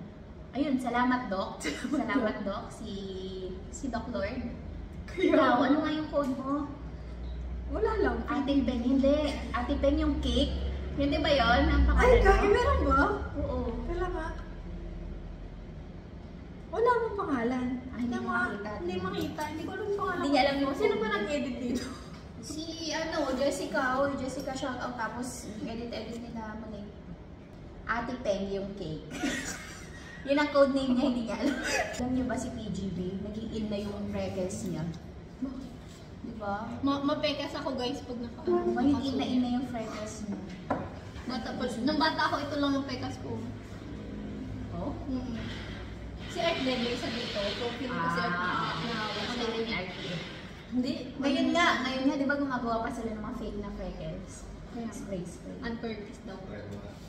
[SPEAKER 2] Ayun, salamat Doc. Salamat Doc. Si Doc Lord. Ikaw, ano nga yung code mo?
[SPEAKER 1] Wala lang.
[SPEAKER 2] Ate Peng, hindi. Ate Peng yung cake. Hindi ba yun? Ang
[SPEAKER 1] Ay,
[SPEAKER 2] pangalan mo?
[SPEAKER 1] meron ba?
[SPEAKER 2] Oo.
[SPEAKER 1] Wala nga. Wala mong pangalan.
[SPEAKER 2] Ay, hindi
[SPEAKER 1] Kaya
[SPEAKER 2] makita.
[SPEAKER 1] Hindi makita. Hindi ko alam yung pangalan.
[SPEAKER 2] Hindi niya alam yung
[SPEAKER 1] Sino ba nag-edit dito?
[SPEAKER 2] Si Jessica. Jessica shoutout. Tapos, edit nila mo na Ate Peng yung cake. Yun ang code name niya, hindi niya alam. Alam niyo ba si PGB? Naging in na yung freckles niya. Diba?
[SPEAKER 1] Mapekas ako guys pag
[SPEAKER 2] Magiging in na yung freckles niya.
[SPEAKER 1] Nung bata ako, ito lang yung pekas ko.
[SPEAKER 2] Oh?
[SPEAKER 1] Si Art Deadly sa dito. So, feeling ko si Art
[SPEAKER 2] Magaling ni RT.
[SPEAKER 1] Hindi.
[SPEAKER 2] Ngayon nga, di ba gumagawa pa sila ng mga fake na freckles? Spray.
[SPEAKER 1] Ann Curtis daw.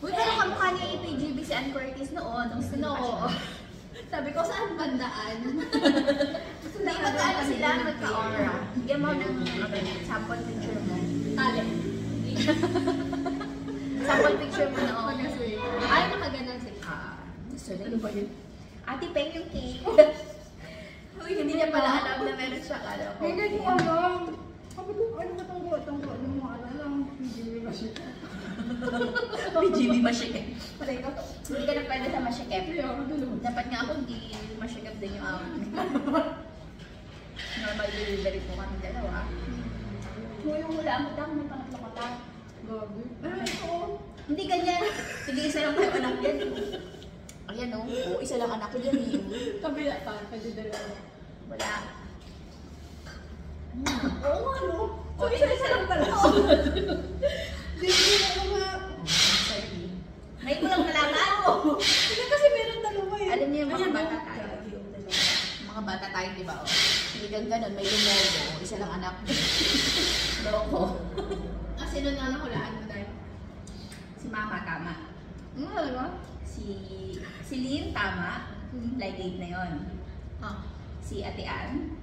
[SPEAKER 2] Uy, pero kamukha niya yung PGB si Ann Curtis noon. Nung sino pa siya.
[SPEAKER 1] Sabi ko, saan bandaan?
[SPEAKER 2] Hindi magkaano sila, magka-aura. Bigyan mo ng sample picture mo.
[SPEAKER 1] Talent.
[SPEAKER 2] Sample picture mo noon.
[SPEAKER 1] Ay, nakaganan sila.
[SPEAKER 2] Ano ba yun? Ate Peng yung cake. Uy, hindi niya pala alam na meron siya. Kala ko.
[SPEAKER 1] Hindi ko alam. Sabi ko, ano ba itong ano mo alam? PGB ba siya?
[SPEAKER 2] PGB masikip. Palay ko, hindi ka na pwede sa masikip. Dapat nga ako hindi masikip din yung normal delivery po kami dalawa. Yung hula mo lang, may pangatlo ka pa.
[SPEAKER 1] Gabi. Ay, ito.
[SPEAKER 2] Hindi ganyan. Sige, isa lang kayo anak yan. Ayan o. Oo, isa lang anak ko dyan eh.
[SPEAKER 1] Kabila pa, pwede dalawa.
[SPEAKER 2] Wala.
[SPEAKER 1] Oo nga, no? So, isa lang pala. Hindi ko nga.
[SPEAKER 2] Sorry. Ngayon ko lang nalaman.
[SPEAKER 1] Hindi kasi meron dalawa eh.
[SPEAKER 2] Alam niyo yung mga bata tayo. Mga bata tayo, di ba? Hindi kang ganun, may lumobo. Isa lang anak. Loko.
[SPEAKER 1] Kasi nun na nakulaan mo dahil.
[SPEAKER 2] Si Mama, tama.
[SPEAKER 1] Diba?
[SPEAKER 2] Si Lynn, tama. Like 8 na yun. Si Ate Ann.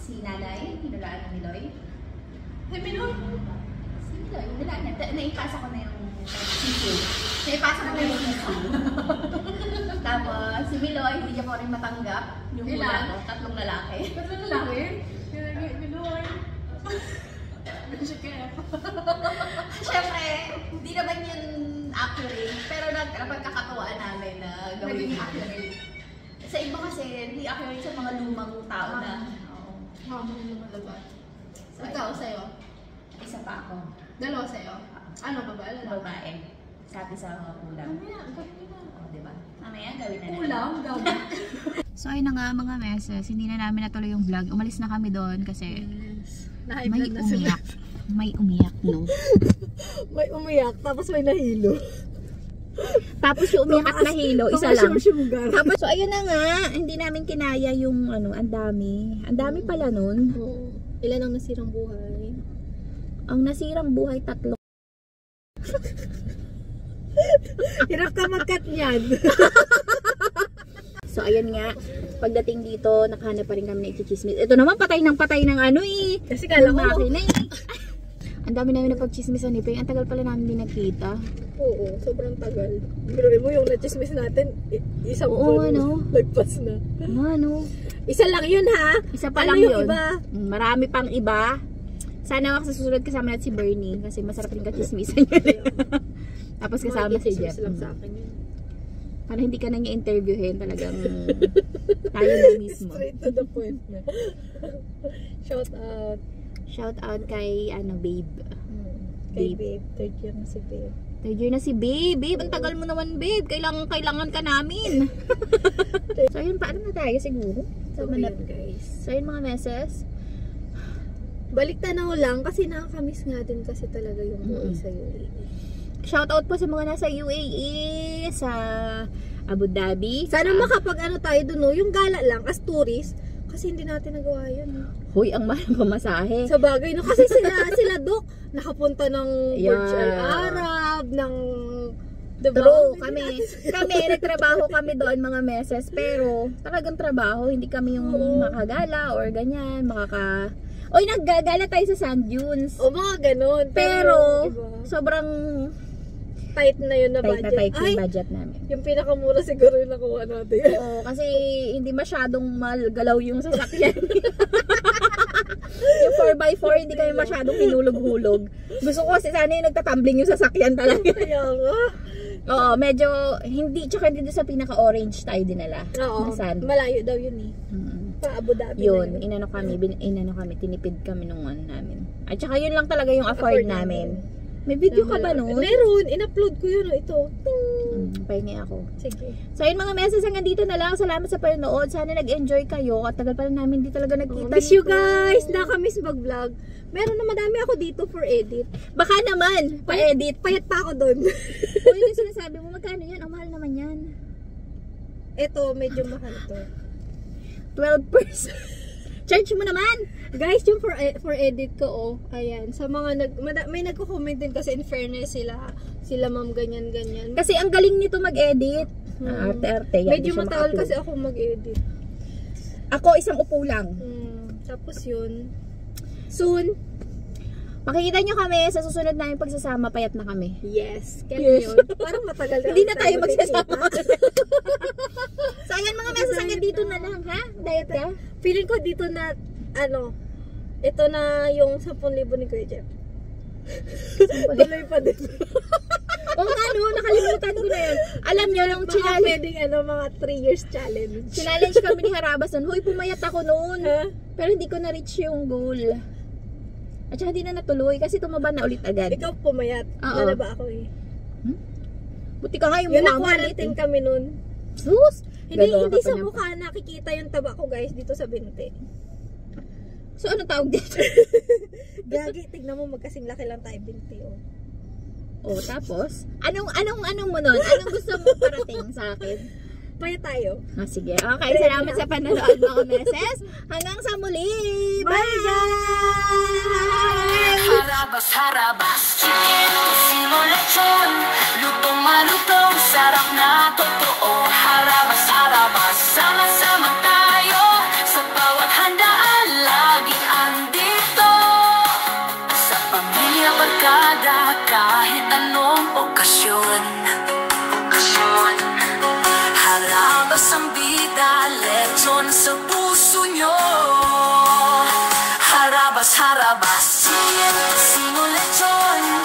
[SPEAKER 2] Si Nanay, hinulaan ni Loy.
[SPEAKER 1] Hey, Minoy!
[SPEAKER 2] Si Loy, hinulaan niya. Naipasa ko na yung CK. Naipasa ko na yung CK. Tapos, si Miloy, hindi niya po rin matanggap. Yung
[SPEAKER 1] Ilan?
[SPEAKER 2] hula ko, 3 lalaki.
[SPEAKER 1] Ba't na lalaki? Minoy!
[SPEAKER 2] Siyempre, hindi naman yun accurate. Pero nagkakatuwaan namin na gawin yung accurate. Sa iba kasi, hindi accurate sa mga lumang tao na.
[SPEAKER 1] Mama na lumalabas. Ikaw, sa'yo?
[SPEAKER 2] Isa pa ako.
[SPEAKER 1] Dalawa sa'yo? Ano ba ba?
[SPEAKER 2] Babae. Sabi sa mga kulang.
[SPEAKER 1] Mamaya, gawin na.
[SPEAKER 2] O, diba? Mamaya, gawin na natin.
[SPEAKER 1] Ulam, gawin.
[SPEAKER 2] So, ayun na nga mga meses. Hindi na namin natuloy yung vlog. Umalis na kami doon kasi may umiyak. May umiyak, no?
[SPEAKER 1] May umiyak, tapos may nahilo.
[SPEAKER 2] Tapos yung umiyak at nahilo, isa lang.
[SPEAKER 1] Tapos,
[SPEAKER 2] So, ayun na nga. Hindi namin kinaya yung ang dami. Ang dami pala nun.
[SPEAKER 1] ilan ang nasirang buhay?
[SPEAKER 2] Ang nasirang buhay, 3.
[SPEAKER 1] Hirap ka mag-cut niyan.
[SPEAKER 2] ayan nga. Pagdating dito, nakahanap pa rin kami ng i-chismis. Ito naman, patay ng ano eh.
[SPEAKER 1] Kasi kala ko.
[SPEAKER 2] Makina eh. Ang dami namin na pag-chismisan ni Peng. Ang tagal pala namin din nagkita.
[SPEAKER 1] Oo, sobrang tagal. Pero mo yung na-chismis natin, isang
[SPEAKER 2] Oo,
[SPEAKER 1] buwan
[SPEAKER 2] ano?
[SPEAKER 1] lagpas na.
[SPEAKER 2] Ano?
[SPEAKER 1] Isa lang yun ha?
[SPEAKER 2] Isa pa
[SPEAKER 1] Ano
[SPEAKER 2] lang
[SPEAKER 1] yung
[SPEAKER 2] yun.
[SPEAKER 1] iba?
[SPEAKER 2] Marami pang iba. Sana sa susunod kasama natin si Bernie. Kasi masarap rin ka-chismisan yun eh. Tapos kasama si Jeff.
[SPEAKER 1] lang sa akin yun.
[SPEAKER 2] Para hindi ka na niya interviewin, talagang tayo na mismo.
[SPEAKER 1] Straight to the point na. Shout out.
[SPEAKER 2] Shout out kay babe.
[SPEAKER 1] Kay babe. Third year na si babe.
[SPEAKER 2] Third year na si babe. Babe, ang tagal mo naman babe. Kailangan ka namin. So yun, paano na tayo siguro?
[SPEAKER 1] So yun guys.
[SPEAKER 2] So yun mga meses.
[SPEAKER 1] Balik tanaw lang kasi nakakamiss nga din kasi talaga yung buhay sa UAE.
[SPEAKER 2] Shout out po sa mga nasa UAE, sa Abu Dhabi.
[SPEAKER 1] Sana makapag tayo dun, no? Yung gala lang as tourist kasi hindi natin nagawa yun.
[SPEAKER 2] Hoy, ang mahal ng pamasahe.
[SPEAKER 1] Sa bagay, no? Kasi sila Doc, nakapunta ng Burj Al Arab, ng diba?
[SPEAKER 2] True, kami nagtrabaho kami doon mga meses, pero talagang trabaho, hindi kami yung makagala or ganyan, Oy, naggagala tayo sa sand dunes.
[SPEAKER 1] O mga ganun.
[SPEAKER 2] Pero
[SPEAKER 1] diba?
[SPEAKER 2] sobrang
[SPEAKER 1] tight na yun na
[SPEAKER 2] tight
[SPEAKER 1] budget.
[SPEAKER 2] yung budget namin.
[SPEAKER 1] Yung pinakamura siguro yung nakuha natin.
[SPEAKER 2] Oo, kasi hindi masyadong malgalaw yung sasakyan. Yung 4x4, hindi kami masyadong hinulog-hulog. Gusto ko kasi sana yung nagtatumbling yung sasakyan talaga.
[SPEAKER 1] Kaya nga.
[SPEAKER 2] Oo, medyo tsaka hindi doon sa pinaka-orange tayo dinala.
[SPEAKER 1] Oo,
[SPEAKER 2] na sand.
[SPEAKER 1] malayo daw yun eh. Pa Abu Dhabi
[SPEAKER 2] Yun,
[SPEAKER 1] na
[SPEAKER 2] inano kami, tinipid kami nung namin. At saka yun lang talaga yung afford namin. May video ka ba nun?
[SPEAKER 1] Meron, in-upload ko yun. Ito.
[SPEAKER 2] Pahingi ako.
[SPEAKER 1] Sige.
[SPEAKER 2] So yun mga meses, hanggang dito na lang. Salamat sa panonood. Sana nag-enjoy kayo. At tagal pala namin di talaga nagkita.
[SPEAKER 1] Miss you guys! Nakamiss mag-vlog. Meron na madami ako dito for edit.
[SPEAKER 2] Baka naman, pa-edit.
[SPEAKER 1] Payat pa ako doon.
[SPEAKER 2] Kung yung sinasabi mo, magkano yan? Ang mahal naman yan.
[SPEAKER 1] Ito, medyo mahal to.
[SPEAKER 2] 12%. Charge mo naman.
[SPEAKER 1] Guys, yung for edit ko, ayan. Sa mga may nagko-comment din kasi in fairness sila ma'am ganyan.
[SPEAKER 2] Kasi ang galing nito mag-edit. Arte-arte.
[SPEAKER 1] Medyo matagal kasi ako mag-edit.
[SPEAKER 2] Ako, isang upo lang.
[SPEAKER 1] Tapos yun. Soon,
[SPEAKER 2] makikita nyo kami sa susunod namin pagsasama, payat na kami.
[SPEAKER 1] yes. Kaya yun. Parang matagal na.
[SPEAKER 2] Hindi na tayo magsasama. So ayan mga meses, hanggang dito na lang ha? Diet ka?
[SPEAKER 1] Feeling ko dito na, ito na yung 10,000 ni Kuya Jeff. Tuloy pa din.
[SPEAKER 2] Oo nga no, nakalimutan ko na yun. Alam nyo, nung
[SPEAKER 1] Pwedeng mga 3 years challenge.
[SPEAKER 2] challenge kami ni Harabas nun, huy, pumayat ako noon. Pero hindi ko na-reach yung goal. At saka hindi na natuloy kasi tumaba na ulit agad.
[SPEAKER 1] Ikaw pumayat.
[SPEAKER 2] Oo.
[SPEAKER 1] Lalaba ako eh.
[SPEAKER 2] Buti ka nga yung
[SPEAKER 1] Yung
[SPEAKER 2] mukha mo
[SPEAKER 1] na-quarantine kami nun.
[SPEAKER 2] Sus!
[SPEAKER 1] Hindi
[SPEAKER 2] Gagawa ka pa
[SPEAKER 1] sa
[SPEAKER 2] ng-
[SPEAKER 1] mukha nakikita yung taba ko guys dito sa binti.
[SPEAKER 2] So anong tawag dito?
[SPEAKER 1] Gagi, tignan mo magkasing laki lang tayo binti oh.
[SPEAKER 2] Oh, tapos? Anong mo nun? Anong gusto mo parating sa akin?
[SPEAKER 1] Paya tayo.
[SPEAKER 2] Sige. Okay, salamat sa panonood mga meses. Hanggang sa muli!
[SPEAKER 1] Bye guys!
[SPEAKER 3] Harabas, chicken, simulation. Lutong malutong, sarap na totoo. Harabas, sama-sama tayo. Sa bawat handaan, laging andito. Sa pamilya, barkada, kahit anong okasyon. Harabas ang bida, lechon sa puso nyo.